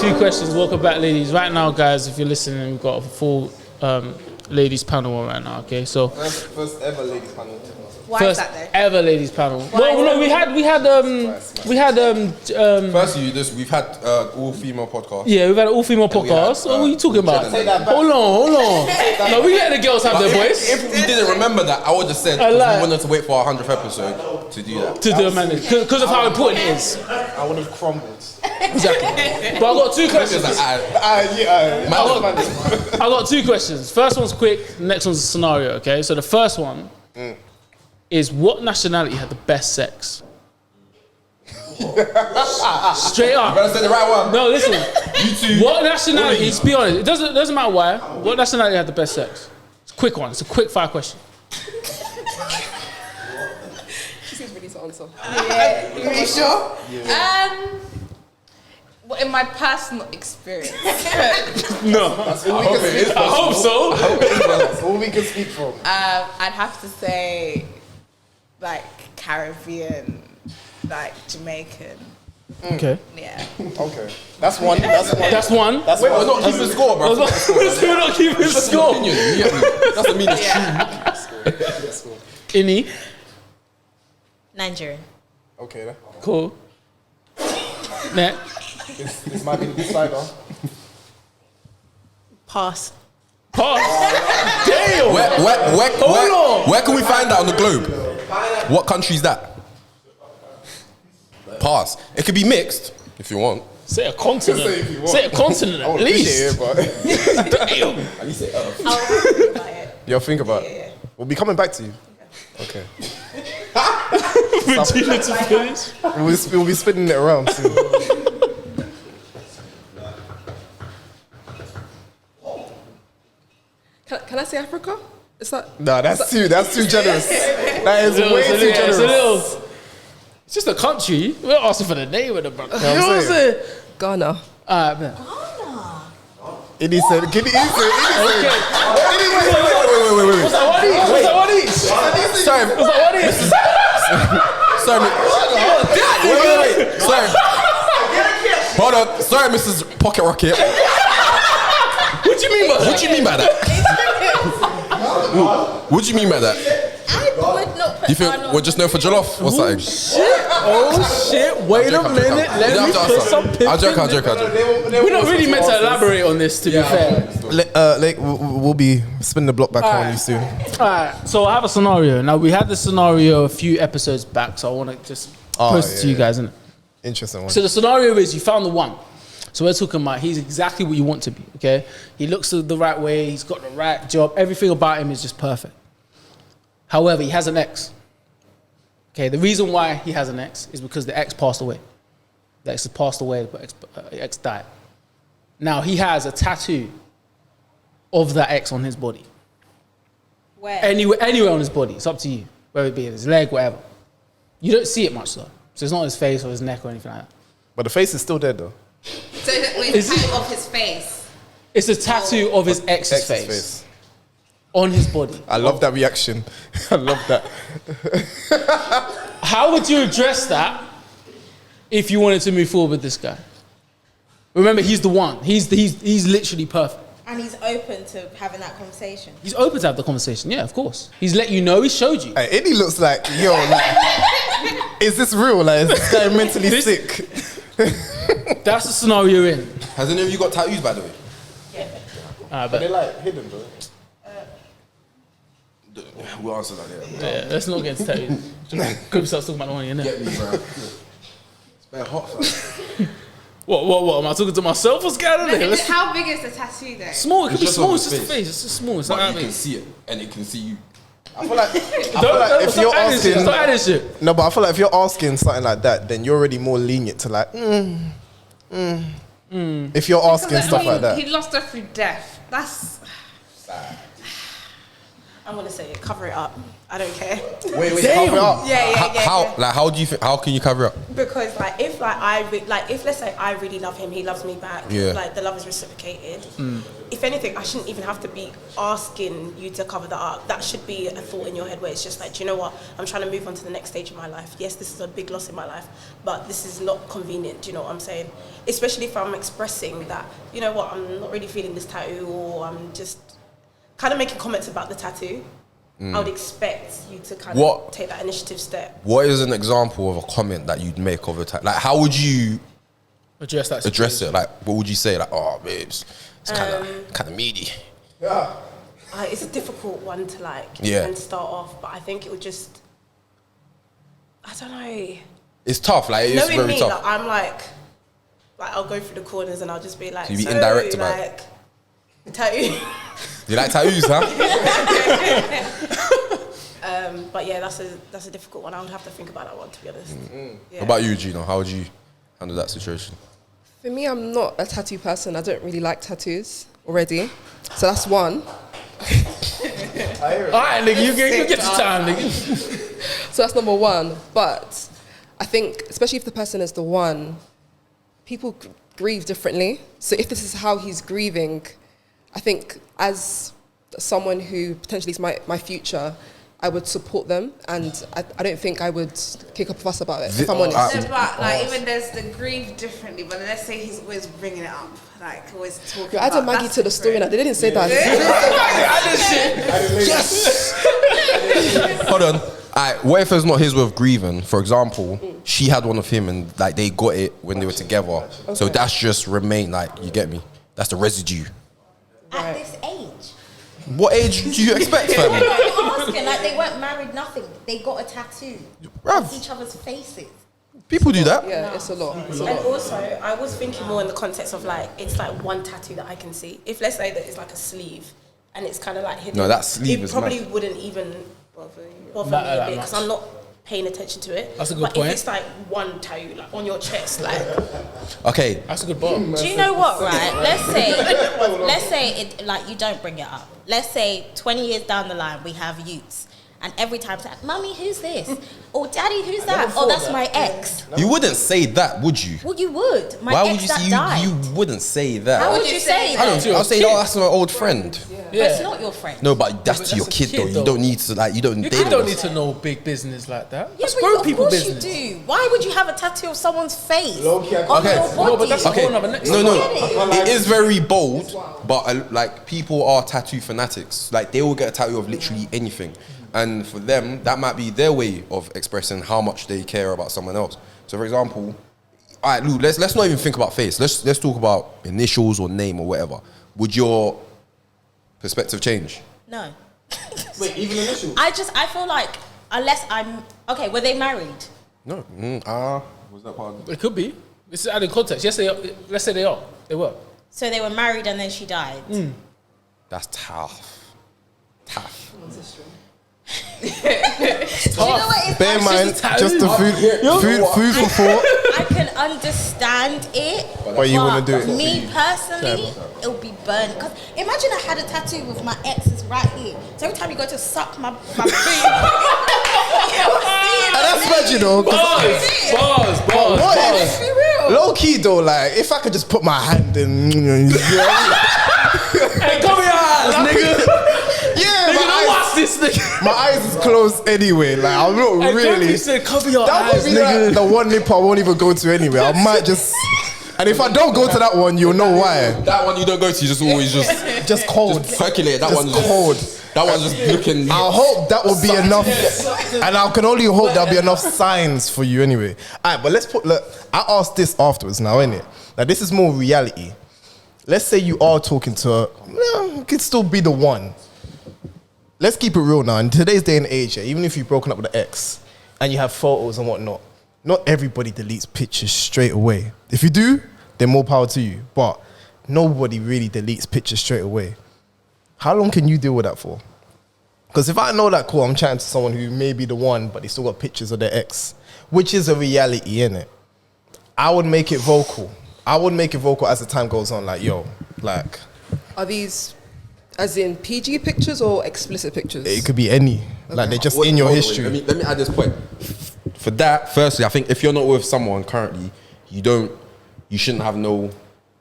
2 questions. Welcome back, ladies. Right now, guys, if you're listening, we've got a full ladies panel right now. Okay, so first ever ladies panel. Why is that though? Ever ladies panel. Well, no, we had Firstly, we've had all female podcasts. Yeah, we've had an all female podcast. What are you talking about? Hold on. No, we let the girls have their voice. If we didn't remember that, I would have said we wanted to wait for our 100th episode to do that. To do a man, because of how important it is. I would have crumbled. Exactly. But I got 2 questions. I got 2 questions. First one's quick. Next one's a scenario. Okay, so the first one is what nationality had the best sex? Straight up. You better say the right one. No, listen. You two. What nationality? Let's be honest. It doesn't matter why. What nationality had the best sex? It's a quick one. It's a quick fire question. She seems ready to answer. Yeah. You really sure? Yeah. Well, in my personal experience. No. That's all we can speak from. I hope so. That's all we can speak from. I'd have to say, like, Caribbean, like, Jamaican. Okay. Yeah. Okay. That's one. That's one. That's one. Wait, we're not keeping score, bro. We're not keeping score. That's the meanest. Inni. Nigerian. Okay. Then. Cool. Next. This might be the decider. Pass. Damn. Where can we find that on the globe? What country is that? Pass. It could be mixed if you want. Say a continent. Say a continent at least. Damn. At least say Earth. I'll think about it. You'll think about it. Yeah. We'll be coming back to you. Okay. Regina to finish. We'll be spinning it around soon. Can I say Africa? Is that? Nah, that's too generous. That is way too generous. It's just a country. We're not asking for the name of the brother. You know what I'm saying? Ghana. Alright, man. It said, can you Okay. Wait. What's that one each? Sorry. What's that one each? Sorry. Wait. Sorry. Hold on. Sorry, Mrs. Pocket Rocket. What do you mean by that? What do you mean by that? What do you mean by that? I would not put You think we're just known for jollof or something? Oh shit! Wait a minute. Let me put some pip I'll joke. We're not really meant to elaborate on this, to be fair. We'll be spinning the block back on you soon. Alright, so I have a scenario. Now, we had this scenario a few episodes back, so I want to just post it to you guys, innit? Interesting one. So the scenario is you found the one. So we're talking about he's exactly what you want to be, okay? He looks the right way, he's got the right job, everything about him is just perfect. However, he has an ex. Okay, the reason why he has an ex is because the ex passed away. The ex has passed away, but ex died. Now, he has a tattoo of that ex on his body. Where? Anywhere on his body, it's up to you. Whether it be his leg, whatever. You don't see it much though. So it's not his face or his neck or anything like that. But the face is still dead though. So it's a tattoo of his face. It's a tattoo of his ex's face. On his body. I love that reaction. I love that. How would you address that if you wanted to move forward with this guy? Remember, he's the one. He's literally perfect. And he's open to having that conversation. He's open to have the conversation, yeah, of course. He's let you know, he showed you. Hey, Eddie looks like, is this real? Like, is this guy mentally sick? That's the scenario you're in. Has any of you got tattoos, by the way? Yeah. But they're like hidden, though. We'll answer that later. Yeah, let's not get into tattoos. Kofi starts talking about the one, innit? Get me, bro. It's very hot, fam. What? Am I talking to myself or scared? How big is the tattoo though? Small, it could be just small, on it's his just a face. face, it's just small. It's But not you that can big. see it, and it can see you. I feel like if Stop you're adding shit, asking, stop adding shit. no, but I feel like if you're asking something like that, then you're already more lenient to like, If you're asking stuff like that. He lost her through death. That's. I'm gonna say it. Cover it up. I don't care. Wait, cover it up. Yeah. How do you think? How can you cover it up? Because if let's say I really love him, he loves me back. Yeah. Like the love is reciprocated. If anything, I shouldn't even have to be asking you to cover that up. That should be a thought in your head where it's just like, do you know what? I'm trying to move on to the next stage of my life. Yes, this is a big loss in my life, but this is not convenient. Do you know what I'm saying? Especially if I'm expressing that, you know what, I'm not really feeling this tattoo, or I'm just kind of making comments about the tattoo. I would expect you to kind of take that initiative step. What is an example of a comment that you'd make of a tattoo? Like, how would you address that? Address it. Like, what would you say? Like, oh, babes, it's kind of meaty. Yeah. It's a difficult one to and start off, but I think it would just, I don't know. It's tough. Like, it's very tough. Like, I'm like I'll go through the corners and I'll just be like, so you be indirect about it. Tattoo. You like tattoos, huh? But yeah, that's a difficult one. I would have to think about that one, to be honest. Yeah. What about you, Gino? How would you handle that situation? For me, I'm not a tattoo person. I don't really like tattoos already. So that's one. Alright, nigga, you get your time, nigga. So that's number one. But I think, especially if the person is the one, people grieve differently. So if this is how he's grieving, I think as someone who potentially is my future, I would support them, and I don't think I would kick up a fuss about it, if I'm honest. No, but like, even there's the grieve differently, but let's say he's always bringing it up, like always talking You're adding Maggie to the story now. They didn't say that. Yes! Hold on. Alright, what if it's not his way of grieving? For example, she had one of him and like they got it when they were together. Okay. So that's just remain, like, you get me? That's the residue. At this age. What age do you expect, fam? I'm asking, like, they weren't married, nothing. They got a tattoo. Bruv. Each other's faces. People do that. Yeah, it's a lot. And also, I was thinking more in the context of like, it's like one tattoo that I can see. If let's say that it's like a sleeve and it's kind of like hidden. No, that sleeve is probably wouldn't even bother me because I'm not paying attention to it. That's a good but point. If it's like one tattoo, like on your chest, like. Okay. That's a good bottom. Do you know what, right? Let's say it, like, you don't bring it up. Let's say 20 years down the line, we have youths. And every time it's like, Mummy, who's this? Or Daddy, who's that? Oh, that's my ex. You wouldn't say that, would you? Well, you would. My Why ex would you that say died. you wouldn't say that? How would you say I that? don't. I'll say, oh, that's my old friend. But it's not your friend. No, but that's to your kid though. You don't need to like. You don't. Your They kid don't need to know big business like that. Yeah, That's but grown of people course business. you do. Why would you have a tattoo of someone's face on Okay. your body? No, but that's a Okay. whole nother next. No. It is very bold, but like people are tattoo fanatics. Like they will get a tattoo of literally anything, and for them that might be their way of expressing how much they care about someone else. So, for example, all right, Lou, let's not even think about face. Let's talk about initials or name or whatever. Would your perspective change? No. Wait, even initials? I feel like, unless I'm... Okay, were they married? No. Was that part of It could be. This is added context. Yes, let's say they are. They were. So they were married and then she died. That's tough. Do you know what it's Bear in mind, just the food for thought. I can understand it, But you wouldn't do it. Me personally, it'll be burned. Because imagine I had a tattoo with my exes right here. So every time you go to suck my boob, And that's bad, you know. Bars. What if, low key though, like if I could just put my hand in, Hey, cover your eyes, nigga. yeah, Watch this, nigga. my eyes is closed anyway. Like I'm not Hey, really. Kofi said cover your That would eyes, be nigga. like the one nip I won't even go to anyway. I might just, and if I don't go to that one, you'll know why. That one you don't go to. You just always Just cold. percolate. That Just one's cold. That one's just looking. I hope that will be enough, and I can only hope there'll be enough signs for you anyway. Alright, but let's put. Look, I asked this afterwards now, innit? Now this is more reality. Let's say you are talking to her. It could still be the one. Let's keep it real now. In today's day and age, yeah, even if you've broken up with an ex and you have photos and whatnot, not everybody deletes pictures straight away. If you do, then more power to you. But nobody really deletes pictures straight away. How long can you deal with that for? Because if I know that, cool, I'm chatting to someone who may be the one, but they still got pictures of their ex, which is a reality, innit? I would make it vocal. I would make it vocal as the time goes on, like, yo, like... Are these As in PG pictures or explicit pictures? It could be any. Like they're just in your history. Let me add this point. For that, firstly, I think if you're not with someone currently, you shouldn't have no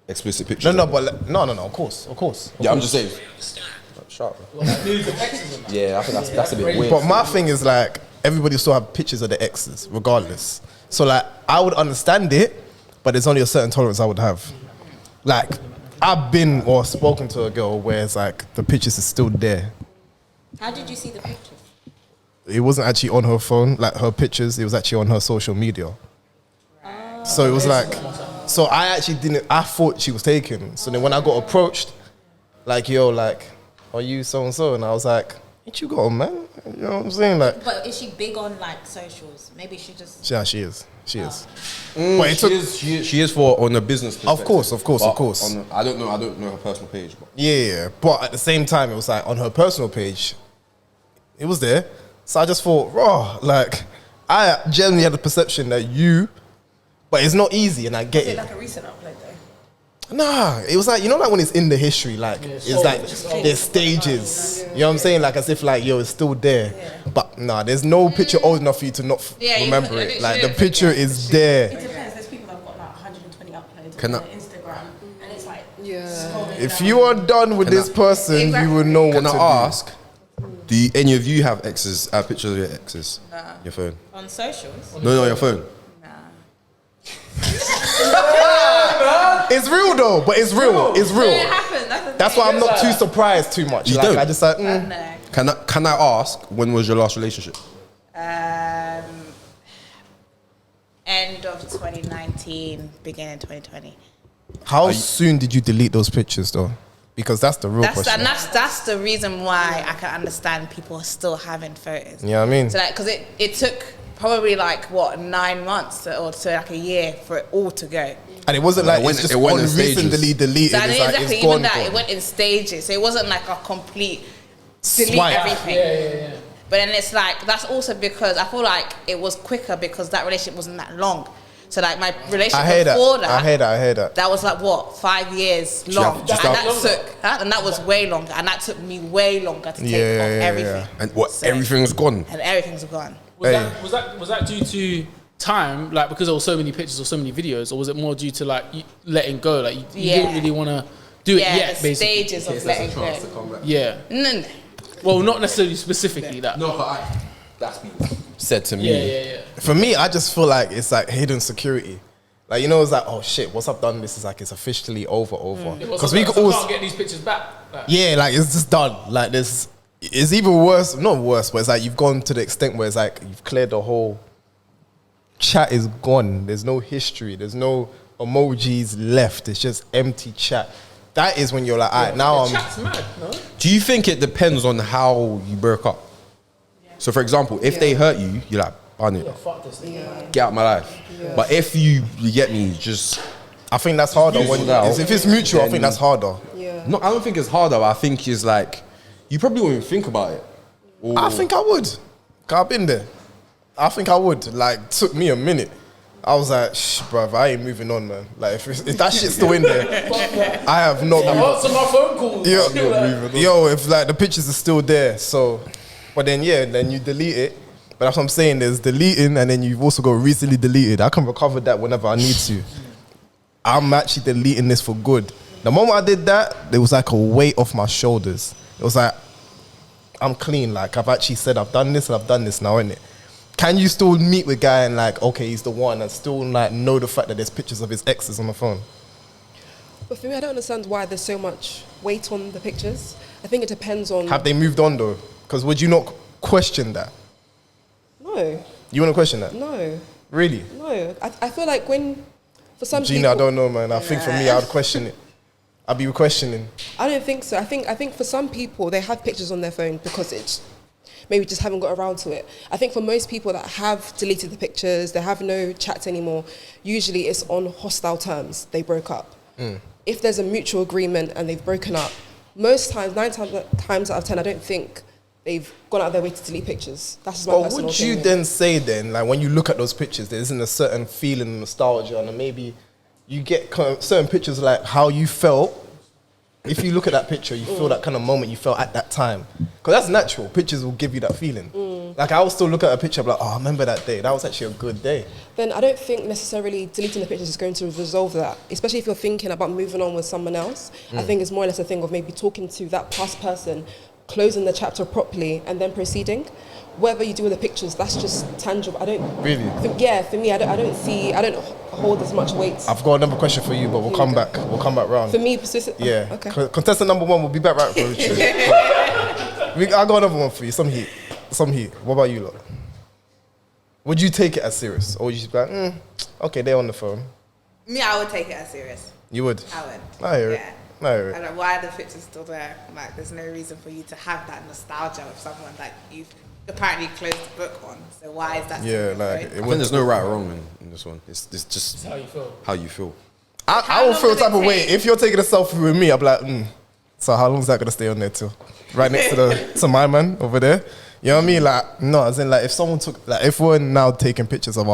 explicit pictures. No, of course. Yeah, I'm just saying. Shut up. Yeah, I think that's a bit weird. But my thing is like everybody still have pictures of their exes, regardless. So like I would understand it, but there's only a certain tolerance I would have. Like I've been or spoken to a girl where it's like the pictures is still there. How did you see the pictures? It wasn't actually on her phone, like her pictures. It was actually on her social media. So it was like, so I actually didn't. I thought she was taken. So then when I got approached, like yo, like, are you so and so? And I was like, ain't you got a man? You know what I'm saying? Like, But is she big on like socials? Maybe she just. yeah, she is. She is. But she is for on a business perspective. Of course. I don't know her personal page. But. Yeah. But at the same time, it was like on her personal page, it was there. So I just thought, raw, like, I generally had the perception that but it's not easy, and I get Is it it. like a recent upload though? Nah, it was like, you know, like when it's in the history, like, it's like, there's stages. You know what I'm saying? Like, as if, like, yo, it's still there. Yeah. But nah, there's no picture old enough for you to not remember it. Like, the picture is there. It depends. There's people that have got like 120 uploads Can on I- their Instagram, and it's like Yeah. If you are done with this person, you will know what Can to do. I ask? Do any of you have exes? Have pictures of your exes? Nah. Your phone? On socials? No, your phone. Nah. It's real though, but it's real. It's real. It happened. That's, the That's thing. why I'm not too surprised too much. You Like, don't? I just like, No. Can I ask when was your last relationship? End of 2019, beginning 2020. How soon did you delete those pictures though? Because that's the real question. That's the reason why I can understand people are still having photos. You know what I mean? So like, because it took probably like what 9 months or to like a year for it all to go. And it wasn't like it's just it went on in stages. recently deleted. So It's like exactly, it's even gone. that gone. it went in stages. So it wasn't like a complete delete Swipe. everything. Yeah. But then it's like that's also because I feel like it was quicker because that relationship wasn't that long. So like my relationship I hear that. before I hear that. that was like what 5 years long, just and have- that was way longer, and that took me way longer to take Yeah, off yeah, everything. And what? So- Everything's gone. and everything's gone. Was that due to time, like because there were so many pictures or so many videos, or was it more due to like you letting go, like you didn't really want to do it yet, the basically? stages of letting go. Yeah. No. Well, not necessarily specifically that. No, but that's been said to me. Yeah. For me, I just feel like it's like hidden security. Like, you know, it's like, oh shit, once I've done this, is like it's officially over. Because we could always, can't get these pictures back. Like, yeah, like it's just done. Like this, it's even worse, not worse, but it's like you've gone to the extent where it's like you've cleared the whole chat is gone. There's no history. There's no emojis left. It's just empty chat. That is when you're like, all right, now I'm. chat's mad, no? Do you think it depends on how you broke up? So, for example, if they hurt you, you're like, "Bun it, Fuck this thing. get out of my life." But if you get me, just I think that's harder when if it's mutual. I think that's harder. Yeah. no. I don't think it's harder. I think it's like you probably won't even think about it. Or- I think I would. 'Cause I've been there. I think I would. Like, took me a minute. I was like, shh, bruv, I ain't moving on, man. Like, if that shit's still in there, I have not moved. Answer my phone calls. Yo, if like the pictures are still there, so, but then then you delete it. But that's what I'm saying. There's deleting, and then you've also got recently deleted. I can recover that whenever I need to. I'm actually deleting this for good. The moment I did that, there was like a weight off my shoulders. It was like, I'm clean. Like, I've actually said I've done this and I've done this now, innit? Can you still meet with guy and like, okay, he's the one, and still like know the fact that there's pictures of his exes on the phone? But for me, I don't understand why there's so much weight on the pictures. I think it depends on. Have they moved on though? Because would you not question that? No, You want to question that? no, Really? no. I feel like when, for some Gina, people, I don't know, man. I think for me, I'd question it. I'd be questioning. I don't think so. I think for some people, they have pictures on their phone because it's maybe just haven't got around to it. I think for most people that have deleted the pictures, they have no chats anymore, usually it's on hostile terms. They broke up. If there's a mutual agreement and they've broken up, most times, 9 times out of 10, I don't think they've gone out of their way to delete pictures. That's just my But personal would you opinion. then say then, like when you look at those pictures, there isn't a certain feeling of nostalgia, and maybe you get certain pictures like how you felt, if you look at that picture, you feel that kind of moment you felt at that time. Because that's natural. Pictures will give you that feeling. Like, I will still look at a picture, like, oh, I remember that day. That was actually a good day. Then I don't think necessarily deleting the pictures is going to resolve that, especially if you're thinking about moving on with someone else. I think it's more or less a thing of maybe talking to that past person, closing the chapter properly, and then proceeding. Whatever you do with the pictures, that's just tangible. I don't Really? For me, I don't hold as much weight. I've got another question for you, but we'll come back. We'll come back round. For me, specifically. Yeah. Okay. Contestant number 1 will be back right for you. I got another one for you. Some heat. What about you, lot? Would you take it as serious, or would you just be like, okay, they're on the phone? Me, I would take it as serious. You would. I would. I hear it. I hear And it. like, why are the pictures still there? Like, there's no reason for you to have that nostalgia with someone that you've apparently closed the book on. So why is that? Yeah, still like going? it I think would. there's no right or wrong in this one. It's just How you feel? how you feel. I will long feel will type it of way. take? If you're taking a selfie with me, I'll be like, so how long is that gonna stay on there till? Right next to my man over there. You know what I mean? Like, no, as in like if someone took, like, if we're now taking pictures of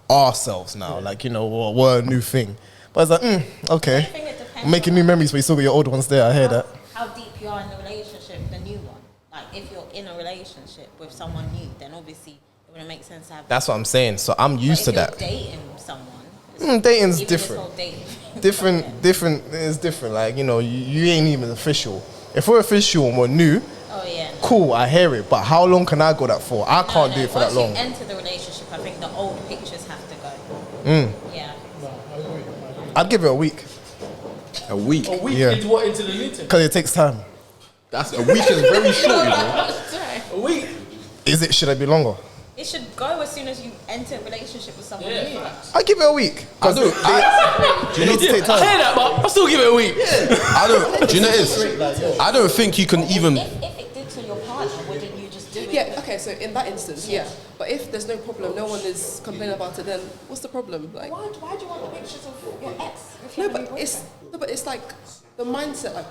ourselves now, like, you know, we're a new thing. But it's like, okay. I think it depends Making on new memories, but you still got your old ones there. I hear that. how deep you are in the relationship, the new one. Like, if you're in a relationship with someone new, then obviously it wouldn't make sense to have. That's what I'm saying. So I'm But used to if you're that. dating someone. Dating's even this different. whole dating thing, Different. It's different. Like, you know, you ain't even official. If we're official and we're new, Oh yeah. cool, I hear it. But how long can I go that for? I can't do it for that long. Once you enter the relationship, I think the old pictures have to go. Yeah. I'd give it a week A week. A week Yeah. into the meeting. because it takes time. That's a week is very short, you know. A week. Should it be longer? It should go as soon as you enter a relationship with someone new. I give it a week. I do. You need to take I time. hear that, but I still give it a week. I don't. Do you know what it is? I don't think you can even. If it did to your partner, wouldn't you just do it? Yeah, okay, so in that instance, yeah. But if there's no problem, no one is complaining about it, then what's the problem? Like, Why do you want pictures of your ex? if no, you're a new but it's like the mindset, like,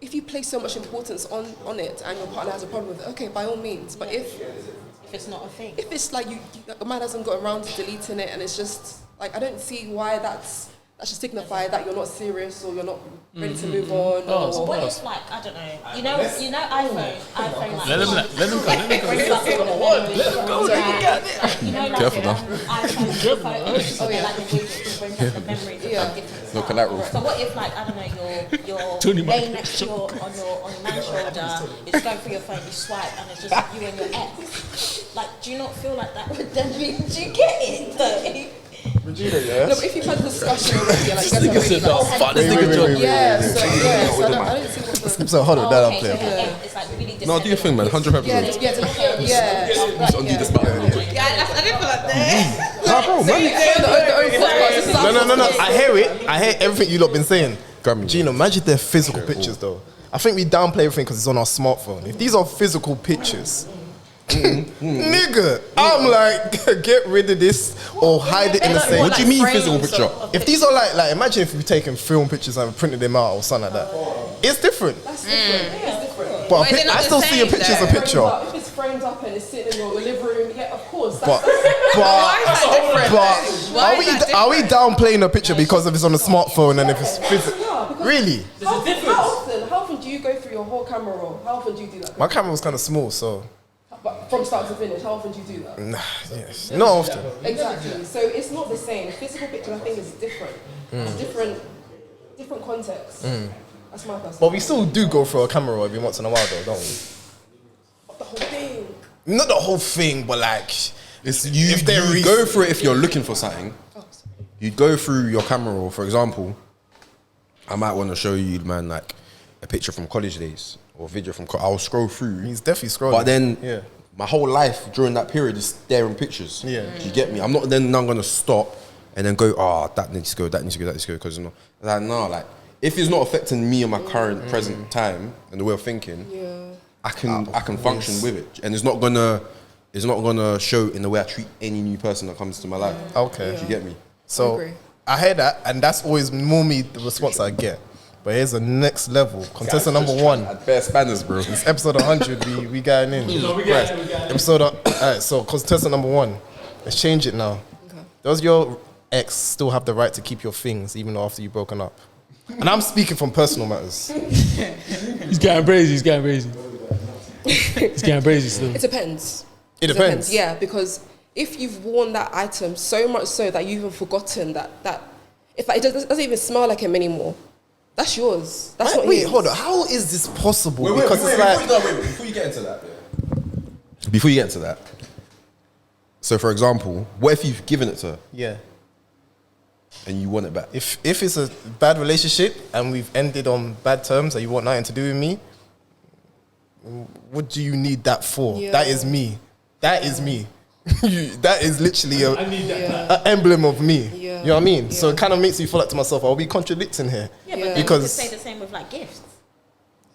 if you place so much importance on it and your partner has a problem with it, okay, by all means. But if it's not a thing. if it's like the man hasn't got around to deleting it and it's just like, I don't see why that should signify that you're not serious or you're not ready to move on. Oh, or What if, like, I don't know, you know iPhone, like, Let him go. brings up all the memories. Let him go. You know, like, Careful now. iPhone photos, like the widget brings up the memories of like different No stuff. collateral. So what if, like, I don't know, you're Tony laying next to your man's shoulder, you're just going through your phone, you swipe, and it's just like you and your ex. Like, do you not feel like that would then be? Do you get it? Though? Regina, yeah. No, but if you've had a discussion already, like, you guys Said, are no, already, fuck this nigga Jonny. yeah, so I don't see what the Skip so hot with that up Okay, so there. it's like really No, do your thing, man. 100 episodes. yeah. Undo this back. Yeah, I didn't feel like that. Nah, bro, man. No. I hear it. I hear everything you lot been saying. Grab me. Gino, imagine they're physical pictures though. I think we downplay everything because it's on our smartphone. If these are physical pictures, nigga, I'm like, get rid of this or hide it in the safe. What do you mean physical picture? If these are like imagine if we've taken film pictures and printed them out or something like that. It's different. That's different. It's different. But But is it not I the still see a same, picture's a though? picture. If it's framed up and it's sitting in your living room, yeah, of course. But Why is that different? but Why are is that we downplaying a picture because if it's on a smartphone and if it's physical? Yeah, because Really? how often do you go through your whole camera roll? How often do you do that? My camera was kind of small, so But from start to finish, how often do you do that? nah, yes, not often. Exactly. So it's not the same. Physical picture, I think, is different. It's different context. That's my personal. But we still do go through a camera roll every once in a while, though, don't we? The whole thing. Not the whole thing, but like, It's you. If there You is- go for it if you're looking for something. You'd go through your camera roll. For example, I might want to show you, man, like a picture from college days or a video from. I'll scroll through. he's definitely scrolling. But then, yeah, my whole life during that period is staring pictures. Yeah. Do you get me? I'm not then now going to stop and then go, that needs to go, that needs to go, that needs to go. Because like, no, like, if it's not affecting me in my current present time and the way of thinking, I can function with it. And it's not gonna show in the way I treat any new person that comes to my life. okay. Do you get me? So agree. I hear that, and that's always normally the response I get. But here's the next level. Contestant number 1. Bare spanners, bro. It's episode 100. We getting in. Right. Episode. Alright. So contestant number 1. Let's change it now. Okay. Does your ex still have the right to keep your things even after you've broken up? And I'm speaking from personal matters. He's getting crazy. He's getting crazy. He's getting crazy still. It depends. It depends. Yeah, because if you've worn that item so much so that you've even forgotten that if it doesn't even smell like him anymore, that's yours. That's not Wait, his. hold on. How is this possible? Wait, Because it's like before you get into that, before you get into that. So, for example, what if you've given it to her yeah. and you want it back? If it's a bad relationship and we've ended on bad terms and you want nothing to do with me, what do you need that for? Yeah. That is me. That is me. That is literally an emblem of me. Yeah. You know what I mean? Yeah. So it kind of makes me feel like to myself, I'll be contradicting here. Yeah, but Yeah. then Because- you could say the same with like gifts.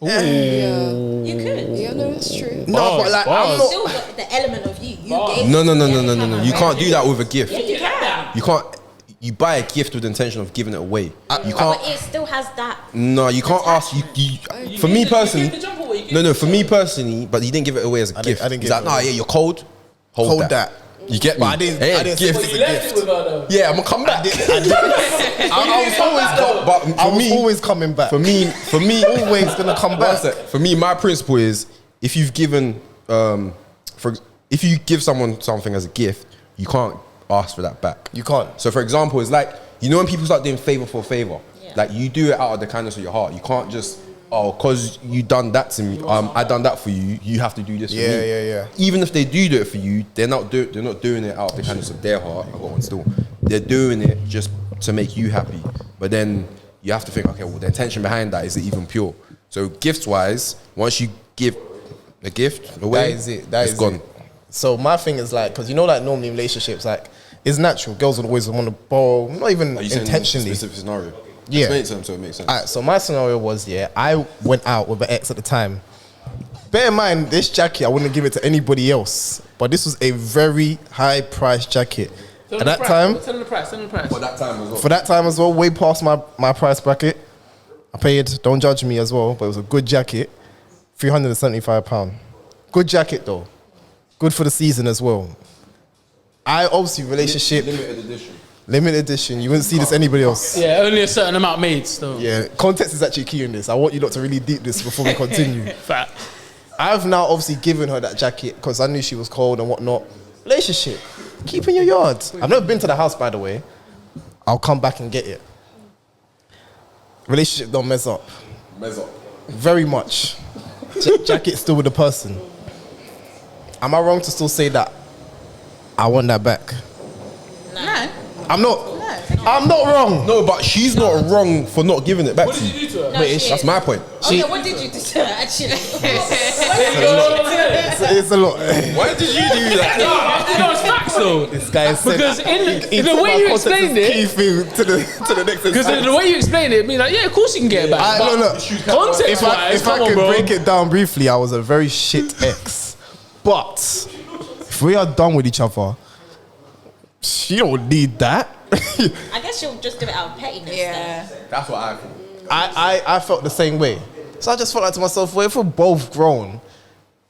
Yeah. You could. Yeah, no, that's true. No, but like, I'm You not. still got the element of you. You gave No. it. You can't do that with a gift. Yeah, you can. You can't. You buy a gift with the intention of giving it away. You can't. But it still has that. No, you can't ask. For me personally, no. For me personally, but he didn't give it away as a gift. I didn't He's give like, it nah, away. yeah, you're cold. Hold that. You get me? But I didn't say gift. it was a gift. Yeah, I'm gonna come back. I was always coming back. For me, always gonna come back. For me, my principle is if you've given, if you give someone something as a gift, you can't ask for that back. You can't. So, for example, it's like, you know when people start doing favor for favor, Yeah. like you do it out of the kindness of your heart. You can't just, oh, because you done that to me, I done that for you. You have to do this for me. Yeah. Even if they do it for you, they're not doing it out of the kindness of their heart. I got one still. They're doing it just to make you happy. But then you have to think, okay, well, the intention behind that, is it even pure? So gifts wise, once you give a gift away, That is it. That it's is gone. it. So my thing is like, because you know, like normally in relationships, like it's natural. Girls will always want to borrow, not even Are you saying intentionally. a specific scenario? Yeah. Explain it to them so it makes sense. Alright, so my scenario was, I went out with an ex at the time. Bear in mind, this jacket, I wouldn't give it to anybody else. But this was a very high price jacket. At that time, Tell them the price. For that time as well. for that time as well, way past my price bracket. I paid, don't judge me as well, but it was a good jacket. £375. Good jacket though. Good for the season as well. I obviously relationship, limited edition. You wouldn't see this anybody else. Yeah, only a certain amount made still. Yeah, context is actually key in this. I want you lot to really deep this before we continue. Fact. I've now obviously given her that jacket because I knew she was cold and whatnot. Relationship, keep in your yard. I've never been to the house, by the way. I'll come back and get it. Relationship don't mess up. Very much. Jacket still with the person. Am I wrong to still say that I want that back? No. I'm not. I'm not wrong. No, but she's not wrong for not giving it back What to did you. you do to her? No, Wait, she That's is. my point. Okay, what did you do to her, actually? It's a lot. Why did you do that? No, it's facts though. This guy said Because that. in the way you explained key it, thing to the next. because the way you explained it, mean like, yeah, of course you can get it back. No, But look. context wise, If I could break it down briefly, I was a very shit ex. But if we are done with each other, she don't need that. I guess she'll just do it out of pettiness. Yeah. That's what I thought. I felt the same way. So I just felt like to myself, well, if we're both grown,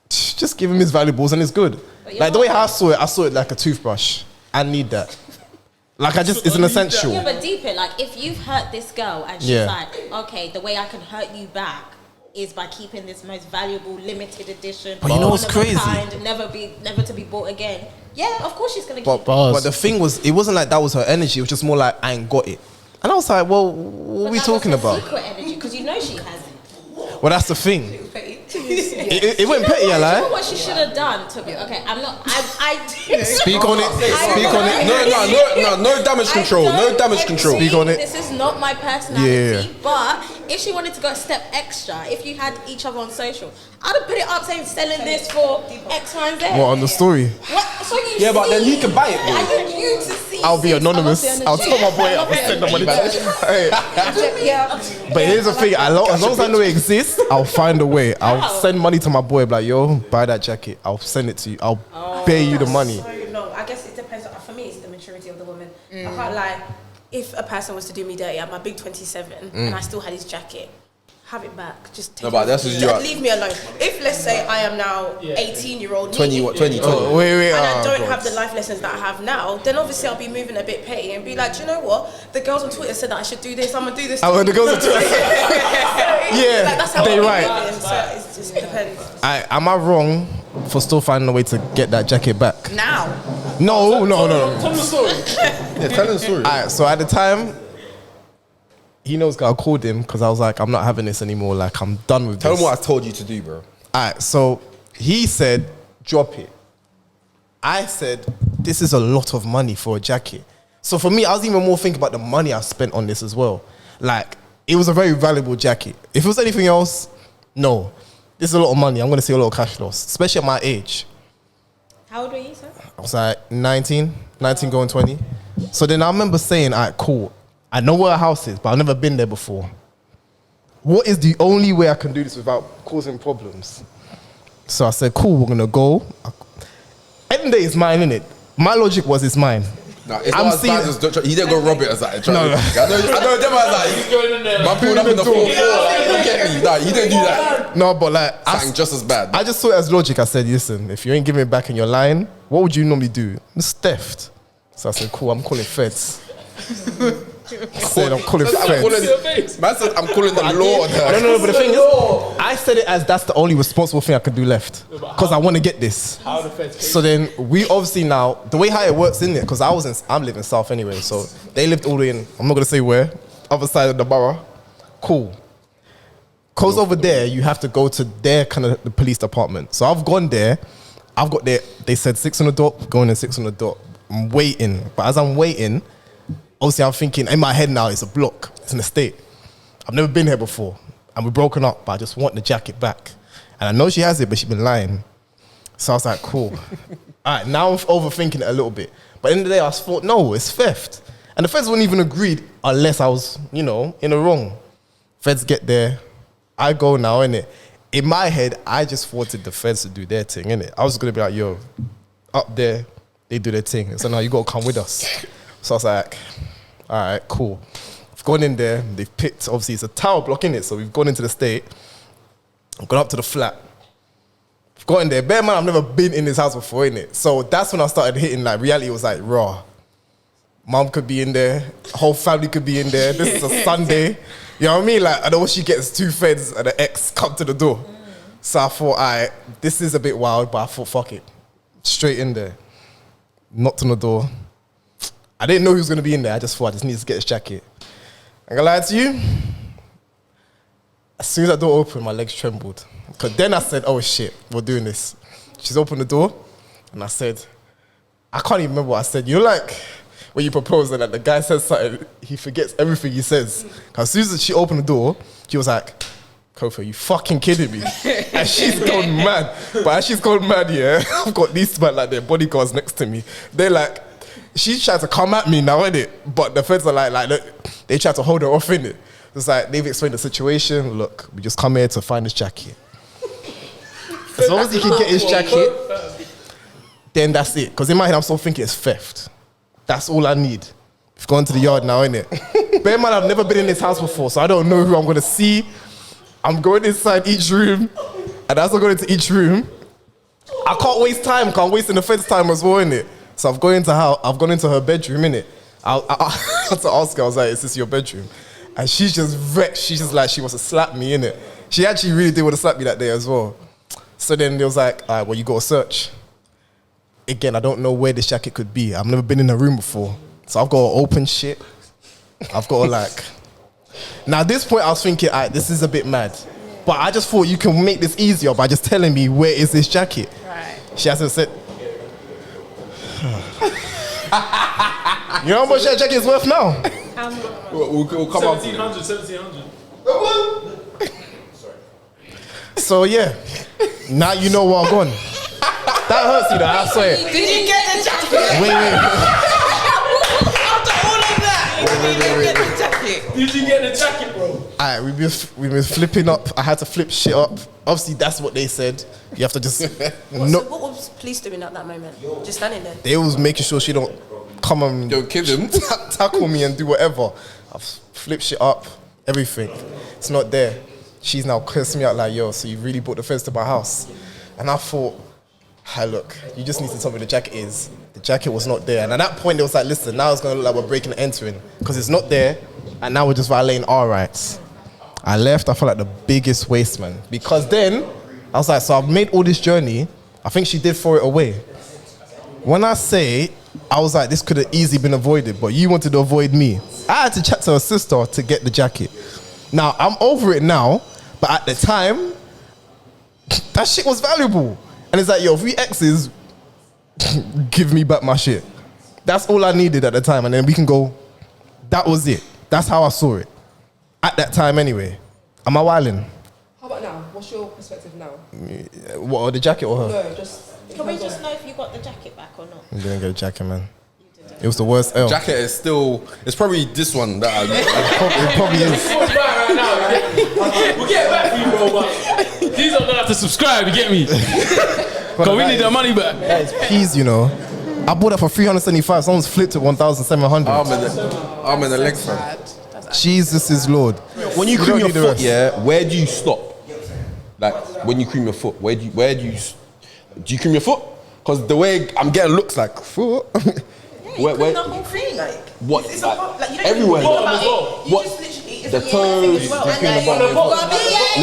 just give him his valuables and it's good. But you're Like the way not- I saw it like a toothbrush. I need that. Like it's an essential. Yeah, but deep it, like if you've hurt this girl and she's Yeah. like, okay, the way I can hurt you back is by keeping this most valuable limited edition. But you know what's one of a crazy? kind, never to be bought again. Yeah, of course she's gonna But, keep it. Bars. but the thing was, it wasn't like that was her energy. It was just more like, I ain't got it. And I was like, well, what are we But that talking was her about? secret energy, because you know she has it. Well, that's the thing. It went petty, I You know like. what she should have done to me? Okay, I'm not. I Speak on it. Speak on it. No damage control. No damage control. Speak on it. This is not my personality. Yeah. But if she wanted to go a step extra, if you had each other on social, I'd have put it up saying selling this for X, Y, and Z. What, on the story? What? So you Yeah, but then see- he can buy it, though. I need you to see. I'll be sis, anonymous. I'm I'll not the tell my energy. boy I'll send the money back. Hey. But here's the thing, as long as I know it exists, I'll find a way. I'll send money to my boy, like, yo, buy that jacket. I'll send it to you. I'll pay you the money. So long. I guess it depends. For me, it's the maturity of the woman. I can't lie. If a person was to do me dirty, I'm a big 27, and I still had his jacket. have it back. Just take No, but that's just just you. leave me alone. If let's say I am now 18-year-old 20. Oh, wait. and I oh, don't God. have the life lessons that I have now, then obviously I'll be moving a bit petty and be like, do you know what? The girls on Twitter said that I should do this. I'm gonna do this. Oh, the girls on Twitter. Yeah, like, that's how they I'll be right. moving, so it just depends. Am I wrong for still finding a way to get that jacket back? Now. No. Tell the story. Yeah, tell them the story. Alright, so at the time, he knows I called him because I was like, I'm not having this anymore. Like, I'm done with Tell this. them what I told you to do, bro. Alright, so he said, drop it. I said, this is a lot of money for a jacket. So for me, I was even more thinking about the money I spent on this as well. Like, it was a very valuable jacket. If it was anything else, no. This is a lot of money. I'm going to see a lot of cash loss, especially at my age. How old were you, sir? I was like 19 going 20. So then I remember saying, all right, cool. I know where a house is, but I've never been there before. What is the only way I can do this without causing problems? So I said, cool, we're going to go. End of the day, it's mine, innit? My logic was it's mine. Nah, it's not as bad as he didn't go rob it as that. No. I know them as that. He's going in there. Man pulled up in the 4-4. Like, don't get me. Nah, he didn't do that. No, but like, Something just as bad. I just saw it as logic. I said, listen, if you ain't giving it back and you're lying, what would you normally do? It's theft. So I said, cool, I'm calling feds. I said, I'm calling feds. Man said, I'm calling the law. No, but the thing is, I said it as that's the only responsible thing I could do left. Because I want to get this. How the feds pay. So then we obviously now, the way how it works in it, because I'm living south anyway, so they lived all the way in, I'm not going to say where, other side of the borough. Cool. Because over there, you have to go to their kind of the police department. So I've gone there, I've got there, they said 6 on the dot, going in 6 on the dot. I'm waiting. But as I'm waiting, obviously I'm thinking, in my head now, it's a block, it's an estate. I've never been here before, and we're broken up, but I just want the jacket back. And I know she has it, but she's been lying. So I was like, cool. All right, now I'm overthinking it a little bit. But in the end of the day, I thought, no, it's theft. And the feds wouldn't even agree unless I was, in the wrong. Feds get there, I go now, innit? In my head, I just wanted the feds to do their thing, innit? I was gonna be like, yo, up there, they do their thing. So now you gotta come with us. So I was like, all right, cool. I've gone in there, they've picked, obviously it's a tower block, innit? So we've gone into the state, I've gone up to the flat. I've got in there, bear man, I've never been in this house before, innit? So that's when I started hitting, like, reality was like, raw. Mom could be in there, whole family could be in there, this is a Sunday. You know what I mean? Like, I know she gets 2 feds and an ex come to the door. So I thought, all right, this is a bit wild, but I thought, fuck it. Straight in there. Knocked on the door. I didn't know he was going to be in there. I just thought I just need to get his jacket. I'm going to lie to you. As soon as that door opened, my legs trembled. Because then I said, oh shit, we're doing this. She's opened the door, and I said, I can't even remember what I said. You know, like, when you propose and like, the guy says something, he forgets everything he says. As soon as she opened the door, she was like, Kofi, are you fucking kidding me? And she's gone mad. But as she's gone mad, yeah, I've got these men like their bodyguards next to me. They're like, she's trying to come at me now, innit? But the feds are like look, they try to hold her off, innit? It's like, they've explained the situation. Look, we just come here to find his jacket. As long as he can get his jacket, then that's it. Because in my head, I'm still thinking it's theft. That's all I need. We've gone to the yard now, innit? Bear in mind, I've never been in this house before, so I don't know who I'm going to see. I'm going inside each room, and as I go into each room, I can't waste time, because I'm wasting the feds' time as well, innit? So I've gone into her bedroom, innit? I had to ask her, I was like, is this your bedroom? And she's just vexed. She's just like, she wants to slap me, innit? She actually really did want to slap me that day as well. So then they was like, all right, well, you got to search. Again, I don't know where this jacket could be. I've never been in a room before. So I've got to open shit. I've got to like... Now, at this point, I was thinking, all right, this is a bit mad. But I just thought you can make this easier by just telling me, where is this jacket? Right. She hasn't said... You know how much that jacket is worth now? We'll come up. 1700. So, yeah. Now you know where I'm going. That hurts you, though, I swear. Did you get the jacket? Wait. After all of that, you didn't get the jacket. Did you get the jacket, bro? Alright, we've been flipping up. I had to flip shit up. Obviously, that's what they said. You have to just... So what was police doing at that moment? Just standing there? They was making sure she don't come and Don't kid him. tackle me and do whatever. I've flipped shit up, everything. It's not there. she's now cursing me out like, yo, so you really brought the fence to my house. And I thought, hey, look, you just need to tell me the jacket is. The jacket was not there. And at that point, it was like, listen, now it's going to look like we're breaking and entering because it's not there. And now we're just violating our rights. I left, I felt like the biggest waste, man. Because then, I was like, so I've made all this journey. I think she did throw it away. When I say, I was like, this could have easily been avoided, but you wanted to avoid me. I had to chat to her sister to get the jacket. Now, I'm over it now, but at the time, that shit was valuable. And it's like, yo, if we exes, give me back my shit. That's all I needed at the time, and then we can go, that was it. That's how I saw it. At that time anyway. Am I wilding? How about now? What's your perspective now? What, or the jacket or her? No, just... Can we just know if you got the jacket back or not? I didn't get a jacket, man. It was the worst L. Jacket is still. It's probably this one that I. It probably is. We'll get back to you, bro, but these are gonna have to subscribe, you get me? Because we need that money back. That is peas, you know. I bought that for 375. Someone's flipped it 1,700. I'm in the leg fan. Jesus is Lord. When you don't cream your need the foot, rest. yeah, where do you stop? Like when you cream your foot, where do you cream your foot? Because the way I'm getting looks like foot. Yeah, you the whole thing. What? It's Like, like you don't everywhere. even think about it. You What? just literally, it's The like toes. well. You cream the bottom. No,